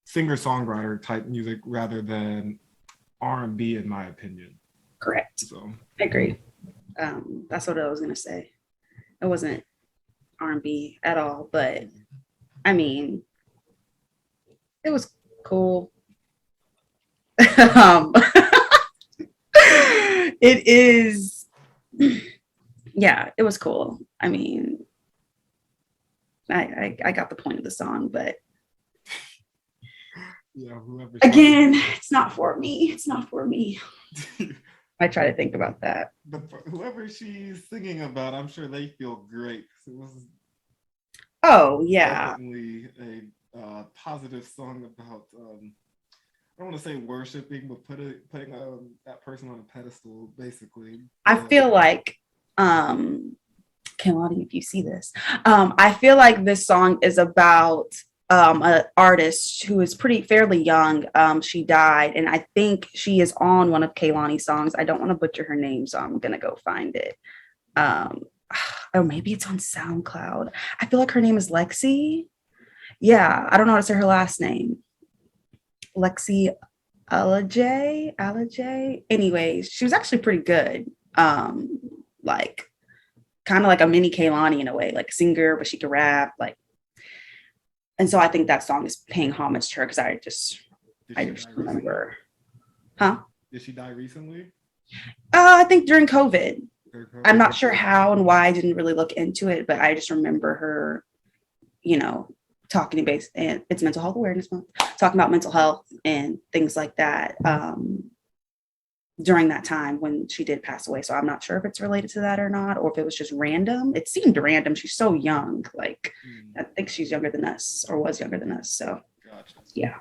singer-songwriter type music rather than R&B in my opinion. Correct. So I agree. That's what I was gonna say. It wasn't R&B at all, but I mean, it was cool. It is, yeah, it was cool. I mean, I got the point of the song, but yeah, whoever again, it's not for me. It's not for me. I try to think about that. Whoever she's singing about, I'm sure they feel great. It was Oh yeah, definitely a positive song about I don't want to say worshiping, but putting that person on a pedestal, basically. I feel like Kehlani, if you see this, I feel like this song is about an artist who is fairly young. She died, and I think she is on one of Kehlani's songs. I don't want to butcher her name, so I'm gonna go find it. Oh, maybe it's on SoundCloud. I feel like her name is Lexi. Yeah, I don't know how to say her last name. Lexi Alaj. Anyways, she was actually pretty good. Like kind of like a mini Kehlani in a way, like a singer, but she could rap. Like, and so I think that song is paying homage to her because I just remember. Huh? Did she die recently? I think during COVID. I'm not sure how and why. I didn't really look into it, but I just remember her, talking about, and it's Mental Health Awareness Month, talking about mental health and things like that during that time when she did pass away. So I'm not sure if it's related to that or not, or if it was just random. It seemed random. She's so young. Like, I think she's younger than us or was younger than us. So, gotcha. Yeah.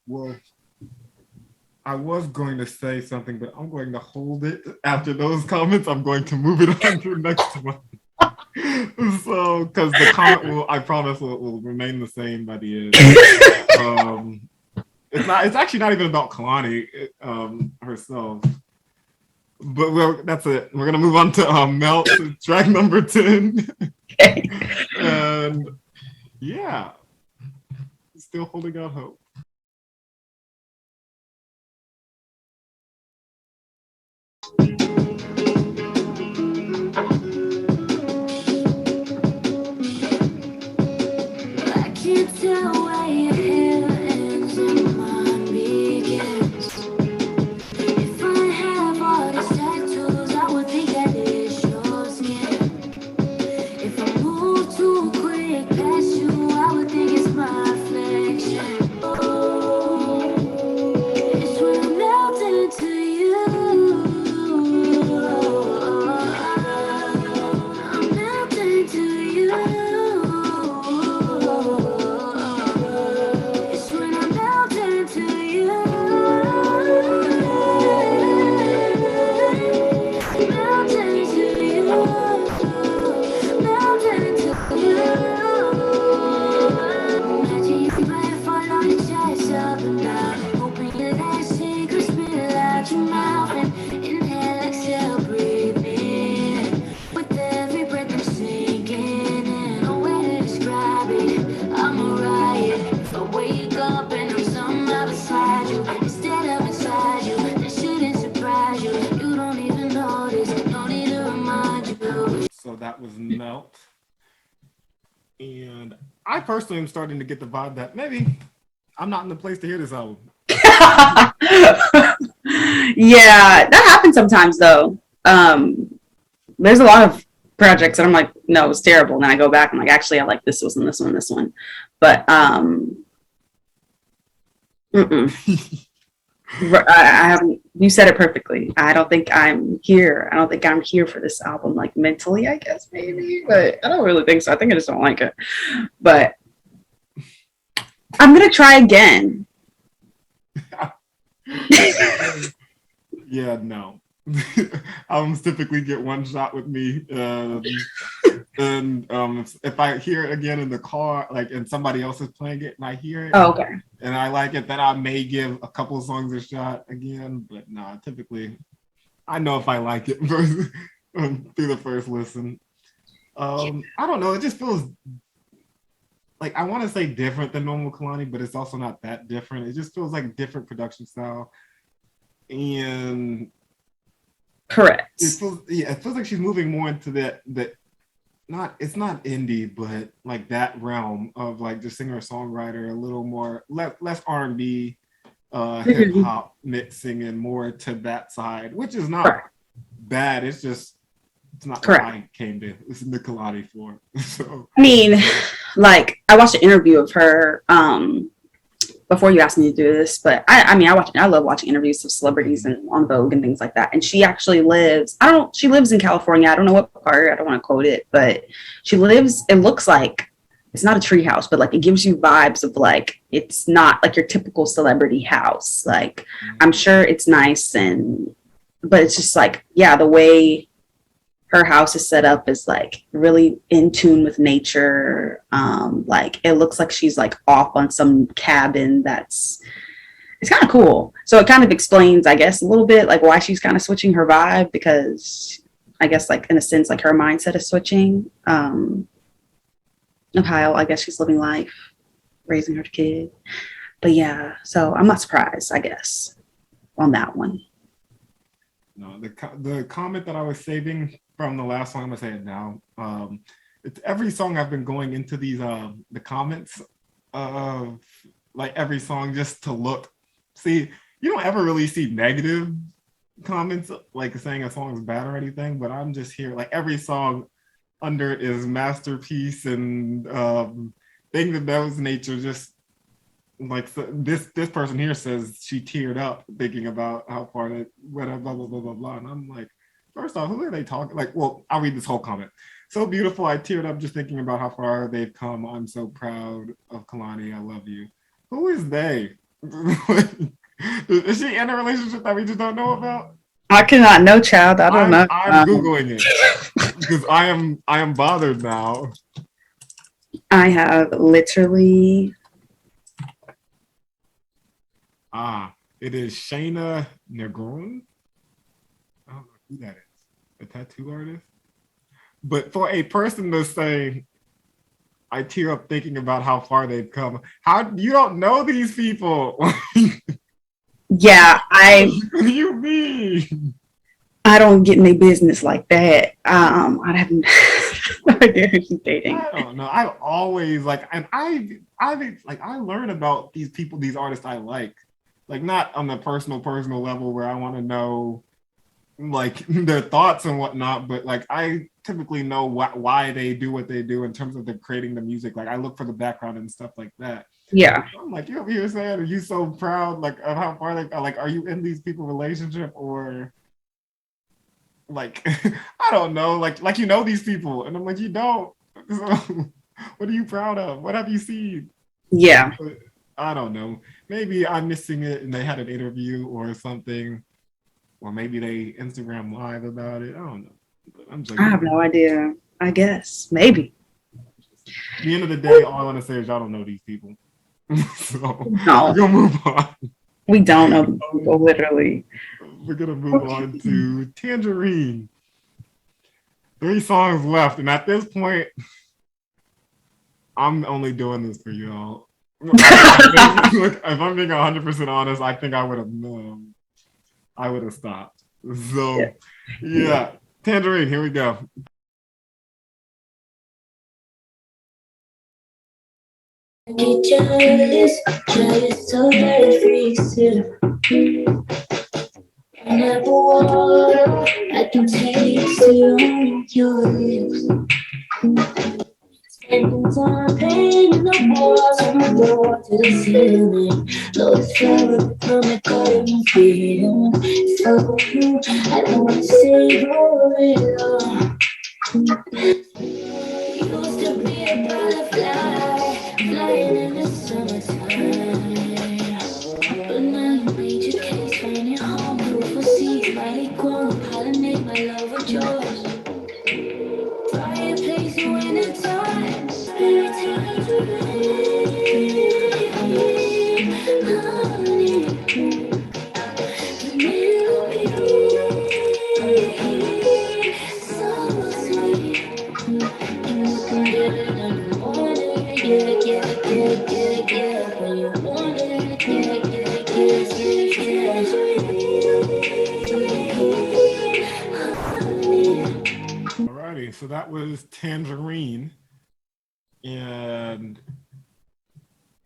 Well, I was going to say something, but I'm going to hold it. After those comments, I'm going to move it on to the next one. So, because the comment I promise, will remain the same by the end. It's actually not even about Kehlani herself. But that's it. We're gonna move on to Melt, track number 10. Okay. And yeah, still holding out hope. I can't tell where your hair ends and mine begins. If I have all these tattoos, I would think that it's your skin. If I move too quick past you, I would think it's my reflection. Oh, it's when I'm melting into you. I'm melting into you. It's when I'm melting into you. Melting into you. Melting into you. Imagine you might fall on your chest up and down. Hoping that secret spill out your mouth and inhale, exhale, breathe in. With every breath I'm sinking in. No way to describe it. I'm a riot. If I wake up and I'm somehow beside you instead of inside you, that shouldn't surprise you. You don't even notice. No need to remind you. So that was Melt. And I personally am starting to get the vibe that maybe I'm not in the place to hear this album. Yeah, that happens sometimes though. There's a lot of projects that I'm like, no, it was terrible. And then I go back and I'm like, actually, I like this one, this one, this one. But I haven't. You said it perfectly. I don't think I'm here. I don't think I'm here for this album, like mentally, I guess maybe, but I don't really think so. I think I just don't like it. But I'm gonna try again. Yeah, no. albums typically get one shot with me. And if I hear it again in the car, like, and somebody else is playing it and I hear it Oh, okay. and I like it, then I may give a couple of songs a shot again. But nah, typically I know if I like it through the first listen. I don't know. It just feels like, I want to say different than normal Kehlani, but it's also not that different. It just feels like different production style. And Correct. it feels like she's moving more into that it's not indie, but like that realm of like just singer songwriter, a little more less R&B, hip hop mixing, and more to that side, which is not bad. It's just, it's not what I came to listen to Kehlani for. So I mean, like, I watched an interview of her before you asked me to do this, but I mean, I love watching interviews of celebrities and on Vogue and things like that. And she actually lives, she lives in California. I don't know what part, I don't want to quote it, but she lives, it looks like, it's not a tree house, but like it gives you vibes of like, it's not like your typical celebrity house. Like, I'm sure it's nice, but it's just like, yeah, the way her house is set up is like really in tune with nature. Like it looks like she's like off on some cabin it's kind of cool. So it kind of explains, I guess, a little bit like why she's kind of switching her vibe, because I guess like in a sense like her mindset is switching of how I guess she's living life, raising her kid. But yeah, so I'm not surprised, I guess, on that one. No, the comment that I was saving from the last song, I'm gonna say it now. It's every song I've been going into these the comments of like every song just to look. See, you don't ever really see negative comments like saying a song is bad or anything, but I'm just here like every song under it is masterpiece and things of those nature. Just like, so this person here says she teared up thinking about how far they went, blah blah blah blah blah, and I'm like, first off, who are they talking? Like, well, I'll read this whole comment. So beautiful, I teared up just thinking about how far they've come. I'm so proud of Kehlani. I love you. Who is they? Is she in a relationship that we just don't know about? I cannot know, child. I don't know. I'm Googling it because I am bothered now. I have literally. It is Shayna Negron. I don't know who that is. A tattoo artist. But for a person to say, I tear up thinking about how far they've come. How you don't know these people? Yeah, What do you mean? I don't get in their business like that. I have no idea who she's dating. I don't know. I always like, and I learn about these people, these artists I like not on the personal level where I want to know like their thoughts and whatnot, but like I typically know why they do what they do in terms of the creating the music. Like I look for the background and stuff like that. Yeah. I'm like, you over here saying, are you so proud like of how far they like? Are you in these people's relationship or like I don't know, like you know these people, and I'm like, you don't. So, what are you proud of? What have you seen? Yeah. But I don't know. Maybe I'm missing it, and they had an interview or something. Or maybe they Instagram live about it. I don't know. But I'm just, I have no idea. I guess. Maybe. At the end of the day, all I want to say is y'all don't know these people. So no. We're going to move on. We don't know these people, literally. We're going to move on to Tangerine. 3 songs left. And at this point, I'm only doing this for y'all. If I'm being 100% honest, I think I would have stopped. So, yeah. Tangerine, here we go. Get jealous, so very freaks it. Never water, I can taste it on your lips. Spending time painting the walls from the floor to the ceiling. Though it's forever from the garden feeling. So you, I want to savor it all. Used to be a butterfly, flying in the summertime. But now you made your case, finding home, proof of seeds, body grown. Absolutely. So that was Tangerine. And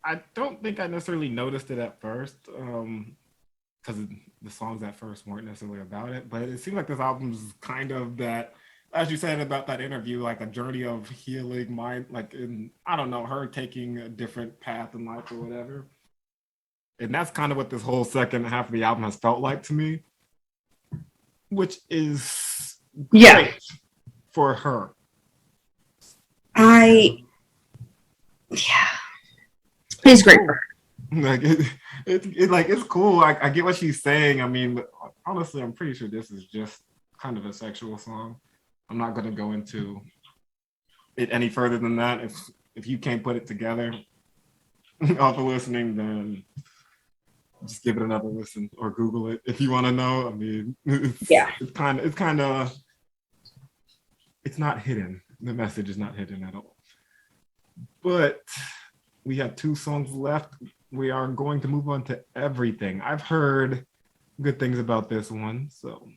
I don't think I necessarily noticed it at first, because the songs at first weren't necessarily about it. But it seemed like this album's kind of that, as you said about that interview, like a journey of healing mind, like in, I don't know, her taking a different path in life or whatever. And that's kind of what this whole second half of the album has felt like to me, which is great for her. It's great for her. Like it's cool. Like I get what she's saying. I mean, but honestly, I'm pretty sure this is just kind of a sexual song. I'm not gonna go into it any further than that. If you can't put it together after listening, then just give it another listen or Google it if you want to know. I mean, it's kind of it's not hidden. The message is not hidden at all. But we have 2 songs left. We are going to move on to Everything. I've heard good things about this one, so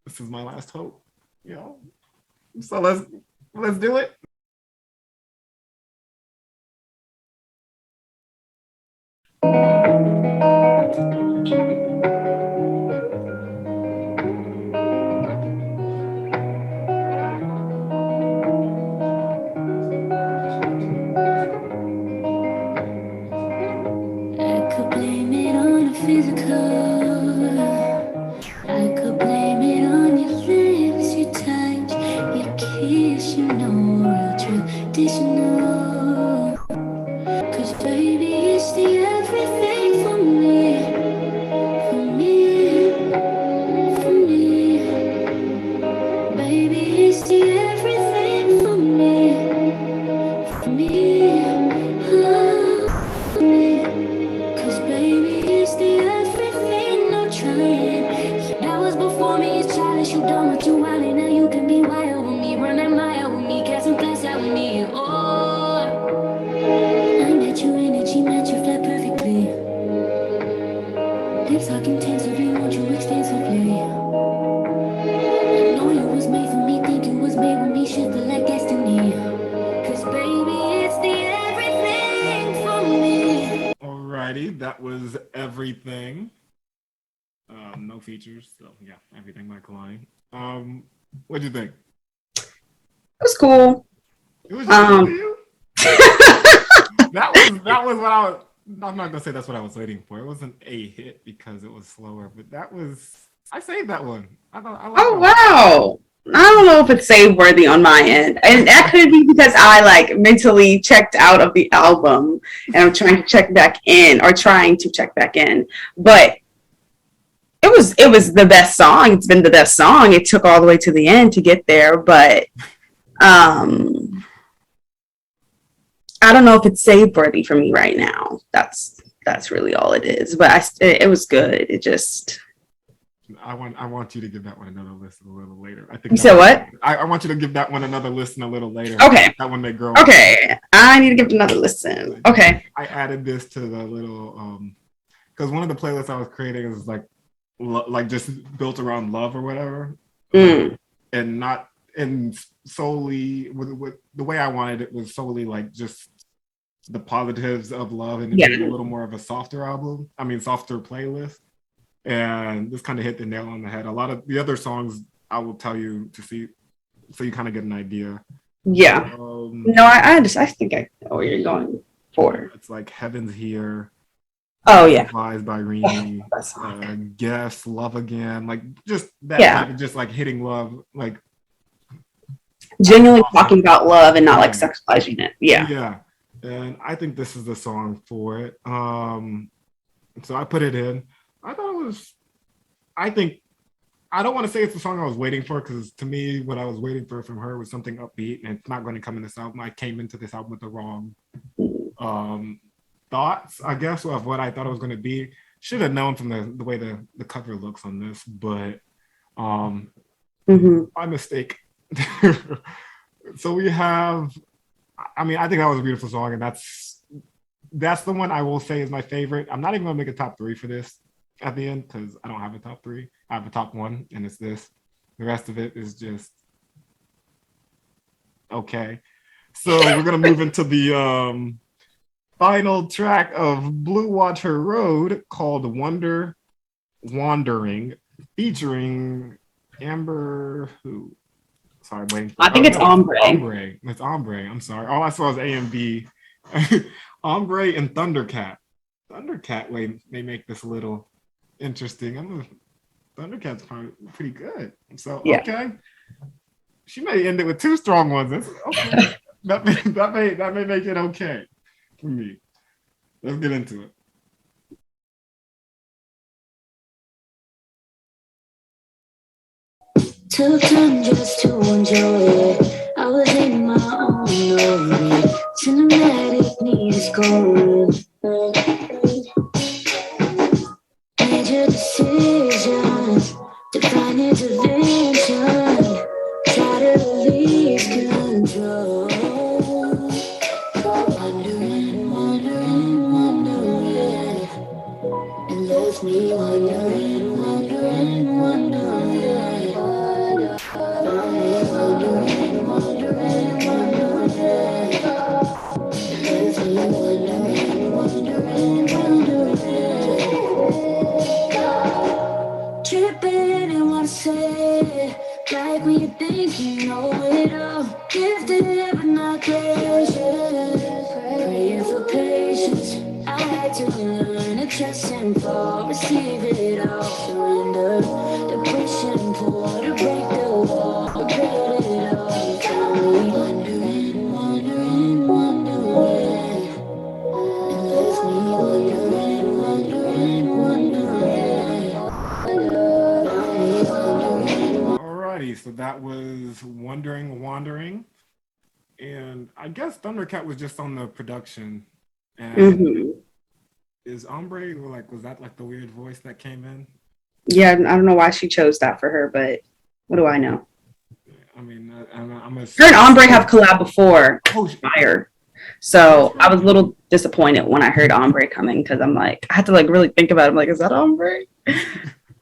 this is my last hope. You know, so let's do it. I could blame it on the physical. I could blame it on your lips, your touch, your kiss, you know, real traditional. Cause baby, it's the everything for me, for me, for me. Baby, it's the everything for me, for me, for me. Cause baby, it's the everything, no trying. That was before me, it's childish, you done what you wanted. Now you can be wild with me, run that mile with me, cast some glass out with me. Oh, I met your energy, match your flat perfectly. Lips talk intensively, want you extensively. I know you was made for me, think you was made with me, shit feel like destiny. Cause baby, it's the everything for me. Alrighty, that was Everything. No features, so yeah, Everything by Kehlani. What'd you think? It was cool. It was just cool to you? that was what I was. I'm not gonna say that's what I was waiting for. It wasn't a hit because it was slower, but that was. I saved that one. I like Wow. I don't know if it's save worthy on my end. And that could be because I like mentally checked out of the album and I'm trying to check back in. But it was the best song. It's been the best song. It took all the way to the end to get there, but I don't know if it's save worthy for me right now. That's really all it is. But it was good. It just. I want you to give that one another listen a little later. I think you said what? I want you to give that one another listen a little later. Okay. That one may grow. Okay. I need to give it another listen. Okay. I added this to the little because one of the playlists I was creating is like just built around love or whatever, and not and solely with the way I wanted it was solely like just the positives of love and a little more of a softer album. I mean, softer playlist. And this kind of hit the nail on the head. A lot of the other songs I will tell you to see, so you kind of get an idea. Yeah. No, I think I know what you're going for. It's like Heaven's Here. Oh yeah. Advised by Rini. Guess, Love Again. Like just that type of just like hitting love, like genuinely talking about love and not like sexualizing it. Yeah. Yeah. And I think this is the song for it. So I put it in. I thought it was, I don't want to say it's the song I was waiting for because to me, what I was waiting for from her was something upbeat and it's not going to come in this album. I came into this album with the wrong thoughts, I guess, of what I thought it was going to be. Should have known from the way the cover looks on this, but my mistake. So we have, I mean, I think that was a beautiful song and that's the one I will say is my favorite. I'm not even going to make a top 3 for this at the end because I don't have a top 3. I have a top 1 and it's this. The rest of it is just Okay. So we're gonna move into the final track of Blue Water Road called Wandering, featuring Amber who? Sorry, waiting for I think it's Ombre. Ombre. It's Ombre. I'm sorry. All I saw is A and B. Ombre and Thundercat. Thundercat way they make this a little interesting. Thundercat's probably pretty good. So Yeah. okay. She may end it with two strong ones. That's okay. that may make it okay for me. Let's get into it. Took time just to enjoy it. I was in my own orbit. Cinematic needs scoring. Major decisions, divine intervention. Try to release control. Wondering, wondering, wondering. It left me wondering, wondering, wondering. Wondering, wondering, wondering. It left me wondering, wondering, wondering. Tripping in what I say, like when you think you know it all. Gifted but not gracious, praying for patience. I had to learn to trust and fall, receive it all, surrender. The push and pull to break the wall, build it all. Found me wondering, wondering, wondering. It left me wondering, wondering, wondering. Alrighty, so that was Wandering. And I guess Thundercat was just on the production. And is Ombre like was that like the weird voice that came in? Yeah, I don't know why she chose that for her, but what do I know? I mean, I'm a Her and Ombre have collabed before. Fire. So I was a little disappointed when I heard Ombre coming because I'm like, I had to like really think about it. I'm like, is that Ombre?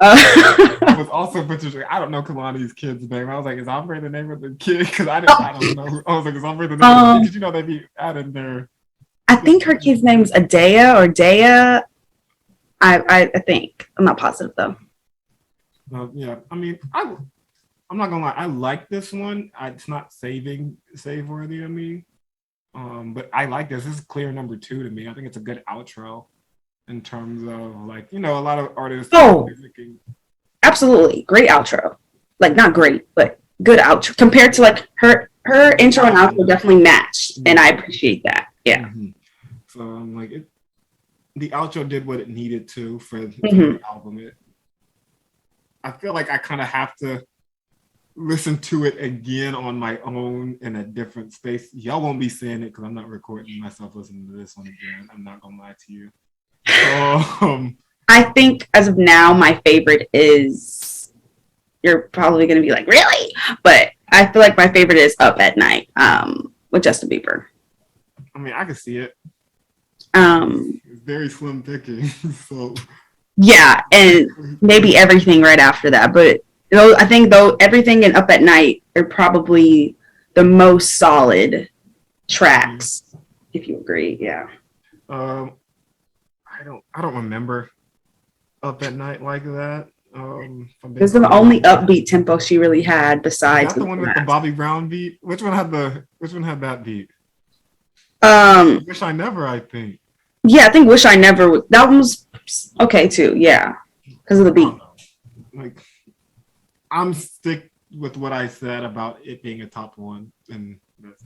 I was also picturing, I don't know Kehlani's kid's name. I was like, is Ombre the name of the kid? Because I don't know. I was like, is Ombre the name of the kid? Because you know they'd be adding their. I think her kid's name's Adea or Dea. I think. I'm not positive though. Yeah, I mean, I'm not gonna lie. I like this one. It's not save worthy of me. But I like this. This is clear number 2 to me. I think it's a good outro in terms of like, a lot of artists. Oh, absolutely. Great outro. Like not great, but good outro. Compared to like her intro and outro definitely matched. And I appreciate that. Yeah. Mm-hmm. So I'm like the outro did what it needed to for the album. I feel like I kind of have to listen to it again on my own in a different space. Y'all won't be seeing it because I'm not recording myself listening to this one again. I'm not gonna lie to you. I think as of now, my favorite is. You're probably gonna be like, really? But I feel like my favorite is Up at Night with Justin Bieber. I mean, I can see it. It's very slim picking. So yeah, and maybe everything right after that, but. I think everything and Up at Night are probably the most solid tracks, if you agree. Yeah. I don't remember Up at Night like that. This is the only upbeat tempo she really had besides the one with the Bobby Brown beat. Which one had that beat? Wish I Never, I think. Yeah, I think Wish I Never. That one was okay too. Yeah, because of the beat. Like. I'm stick with what I said about it being a top 1, and that's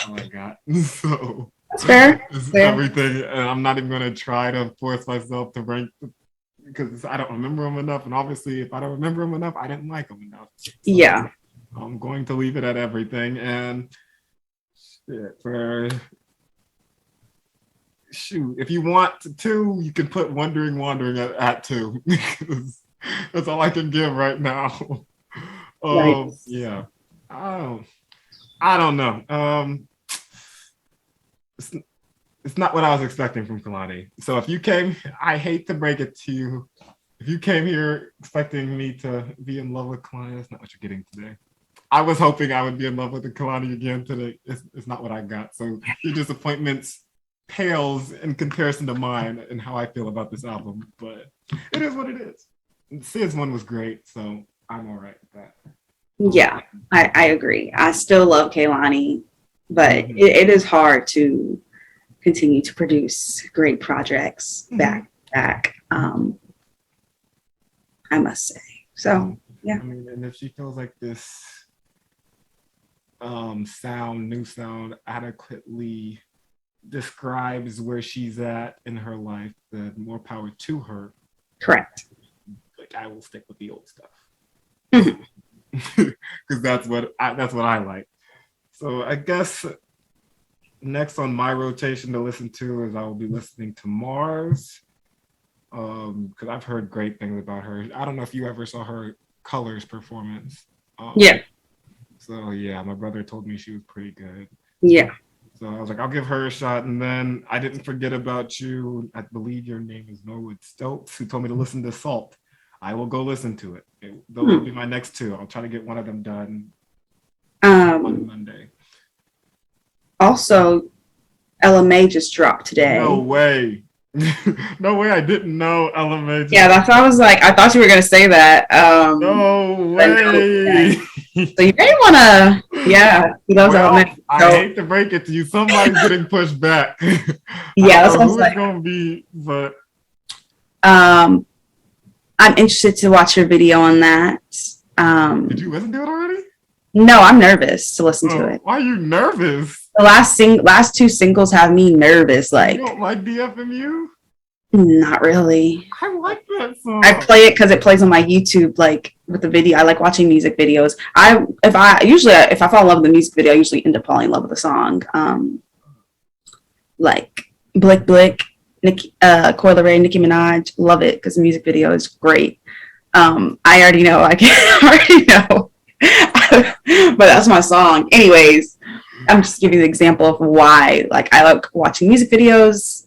all I got. So that's fair. Everything, and I'm not even gonna try to force myself to rank because I don't remember them enough, and obviously, if I don't remember them enough, I didn't like them enough. So yeah, I'm going to leave it at everything, and if you want 2, you can put Wandering at 2. That's all I can give right now. Nice. Yeah. I don't know. It's not what I was expecting from Kehlani. So if you came, I hate to break it to you. If you came here expecting me to be in love with Kehlani, that's not what you're getting today. I was hoping I would be in love with the Kehlani again today. It's not what I got. So your disappointments pales in comparison to mine and how I feel about this album. But it is what it is. Sid's one was great, so I'm all right with that. Yeah, I agree. I still love Kehlani, but it is hard to continue to produce great projects back to back. I must say. So yeah. I mean, and if she feels like this new sound adequately describes where she's at in her life, then more power to her. Correct. Like I will stick with the old stuff. Because that's what I like. So I guess next on my rotation to listen to is I will be listening to Mars. Because I've heard great things about her. I don't know if you ever saw her Colors performance. Yeah. So yeah, my brother told me she was pretty good. Yeah. So I was like, I'll give her a shot. And then I didn't forget about you. I believe your name is Norwood Stokes, who told me to listen to Salt. I will go listen to it. Those will be my next two. I'll try to get one of them done on Monday. Also, LMA just dropped today. No way. No way, I didn't know LMA. Yeah, that's why I was like, I thought you were gonna say that. No way. So you may wanna, yeah, he loves LMA. So, I hate to break it to you. Somebody's getting pushed back. Yeah, that's what who it's it's gonna be, but I'm interested to watch your video on that. Did you listen to it already? No, I'm nervous to listen to it. Why are you nervous? The last two singles have me nervous. Like, you don't like DFMU? Not really. I like that song. I play it because it plays on my YouTube, like with the video. I like watching music videos. If I fall in love with the music video, I usually end up falling in love with the song. Like Blick Blick, Coi Leray, Nicki Minaj, love it because the music video is great. I already know. I already know. But that's my song. Anyways, I'm just giving you an example of why. Like I like watching music videos,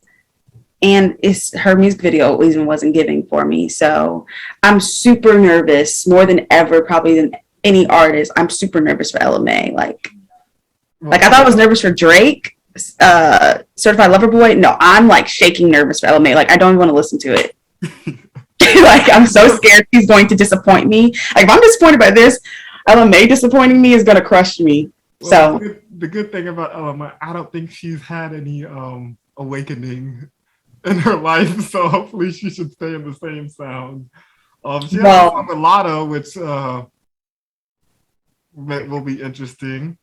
and her music video even wasn't giving for me. So I'm super nervous more than ever, probably than any artist. I'm super nervous for LMA. Like I thought I was nervous for Drake, Certified Lover Boy. No, I'm like shaking nervous for LMA. Like I don't even want to listen to it. Like I'm so scared he's going to disappoint me. Like if I'm disappointed by this, LMA disappointing me is gonna crush me. Well, So the good thing about LMA, I don't think she's had any awakening in her life, so hopefully she should stay in the same sound. She has a song with Lotto, which will be interesting.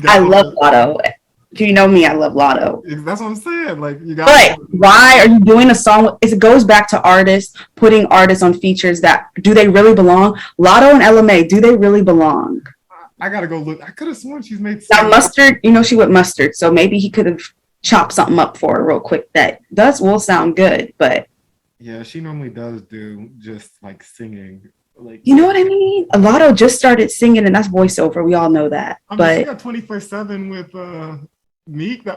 I love Lotto. If you know me, I love Lotto. That's what I'm saying. Like you got. But why are you doing a song? It goes back to artists putting artists on features that do they really belong? Lotto and LMA, do they really belong? I gotta go look. I could have sworn she's made. Now Mustard, she went Mustard, so maybe he could have chopped something up for her real quick that will sound good. But yeah, she normally does do just like singing. Like, you know what I mean? Lotto just started singing, and that's voiceover. We all know that. I mean, but she got 24/7 with Meek.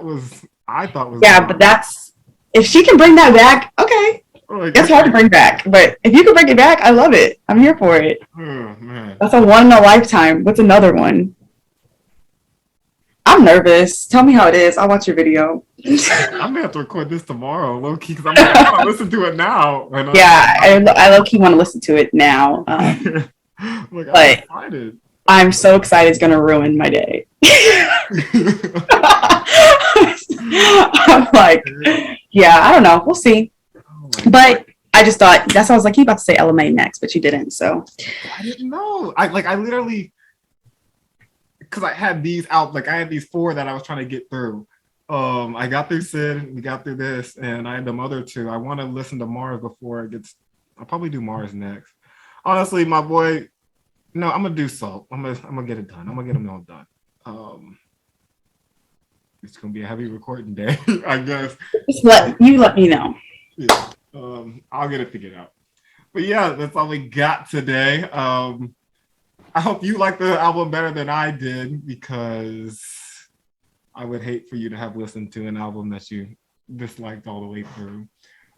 I thought was yeah, but that's if she can bring that back. Okay, like, it's hard to bring back, but if you can bring it back, I love it. I'm here for it. Oh man, that's a one in a lifetime. What's another one? I'm nervous. Tell me how it is. I'll watch your video. I'm gonna have to record this tomorrow, low key, because I'm gonna listen to it now. Yeah, I low key want to listen to it now. Look, but I'm excited. I'm so excited. It's gonna ruin my day. I'm like, yeah, I don't know. We'll see. But I just thought that's why I was like, you about to say LMA next, but you didn't. So I didn't know. I literally, because I had these out. Like I had these 4 that I was trying to get through. I got through Sid, we got through this, and I had them other 2. I want to listen to Mars before it gets. I'll probably do Mars next. Honestly, my boy. No, I'm gonna do Salt. I'm gonna get it done. I'm gonna get them all done. It's gonna be a heavy recording day, I guess. Just let me know. Yeah. I'll get it figured out. But yeah, that's all we got today. I hope you like the album better than I did, because I would hate for you to have listened to an album that you disliked all the way through.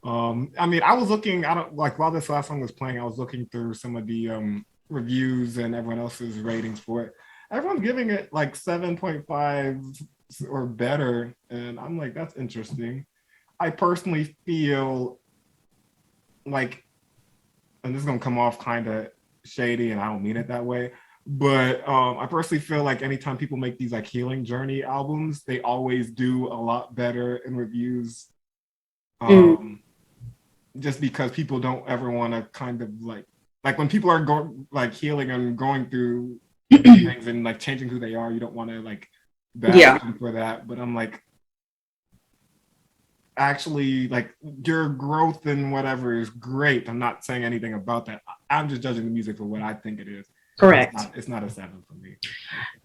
I mean, I was looking, I don't like while this last song was playing, I was looking through some of the reviews and everyone else's ratings for it. Everyone's giving it like 7.5 or better. And I'm like, that's interesting. I personally feel like, and this is gonna come off kind of shady, and I don't mean it that way, but I personally feel like anytime people make these like healing journey albums, they always do a lot better in reviews. Just because people don't ever want to kind of like when people are going like healing and going through things and like changing who they are, you don't want to like bash them for that. But I'm like, actually, like your growth and whatever is great. I'm not saying anything about that. I'm just judging the music for what I think it is. Correct. It's not a 7 for me.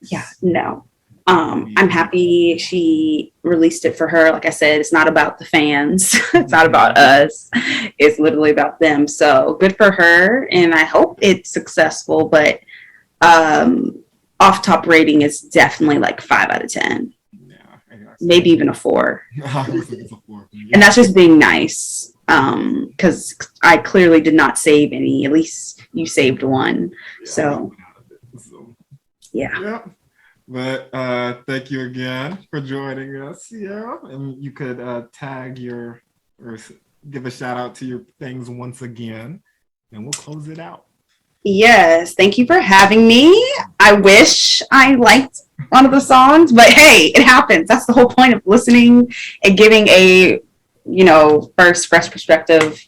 Yeah, no. I'm happy she released it for her. Like I said, it's not about the fans. It's not about us. It's literally about them. So good for her. And I hope it's successful. But off top rating is definitely like 5 out of 10. Yeah, maybe even a 4. It's a 4 for me. And that's just being nice. Because I clearly did not save any. At least you saved one. Yeah, so yeah. But thank you again for joining us, Sierra. And you could tag or give a shout out to your things once again, and we'll close it out. Yes, thank you for having me. I wish I liked one of the songs, but hey, it happens. That's the whole point of listening and giving a, first fresh perspective.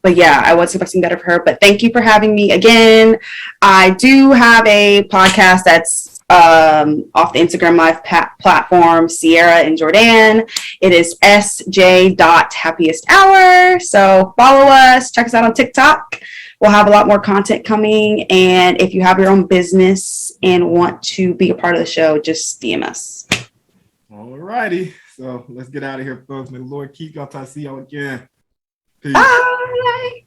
But yeah, I was expecting better for her. But thank you for having me again. I do have a podcast that's off the Instagram Live platform, Sierra and Jordan. It is sj.happiest.hour. So follow us. Check us out on TikTok. We'll have a lot more content coming. And if you have your own business and want to be a part of the show, just DM us. All righty. So let's get out of here, folks. May the Lord keep y'all. Till I see y'all again. Peace. Bye.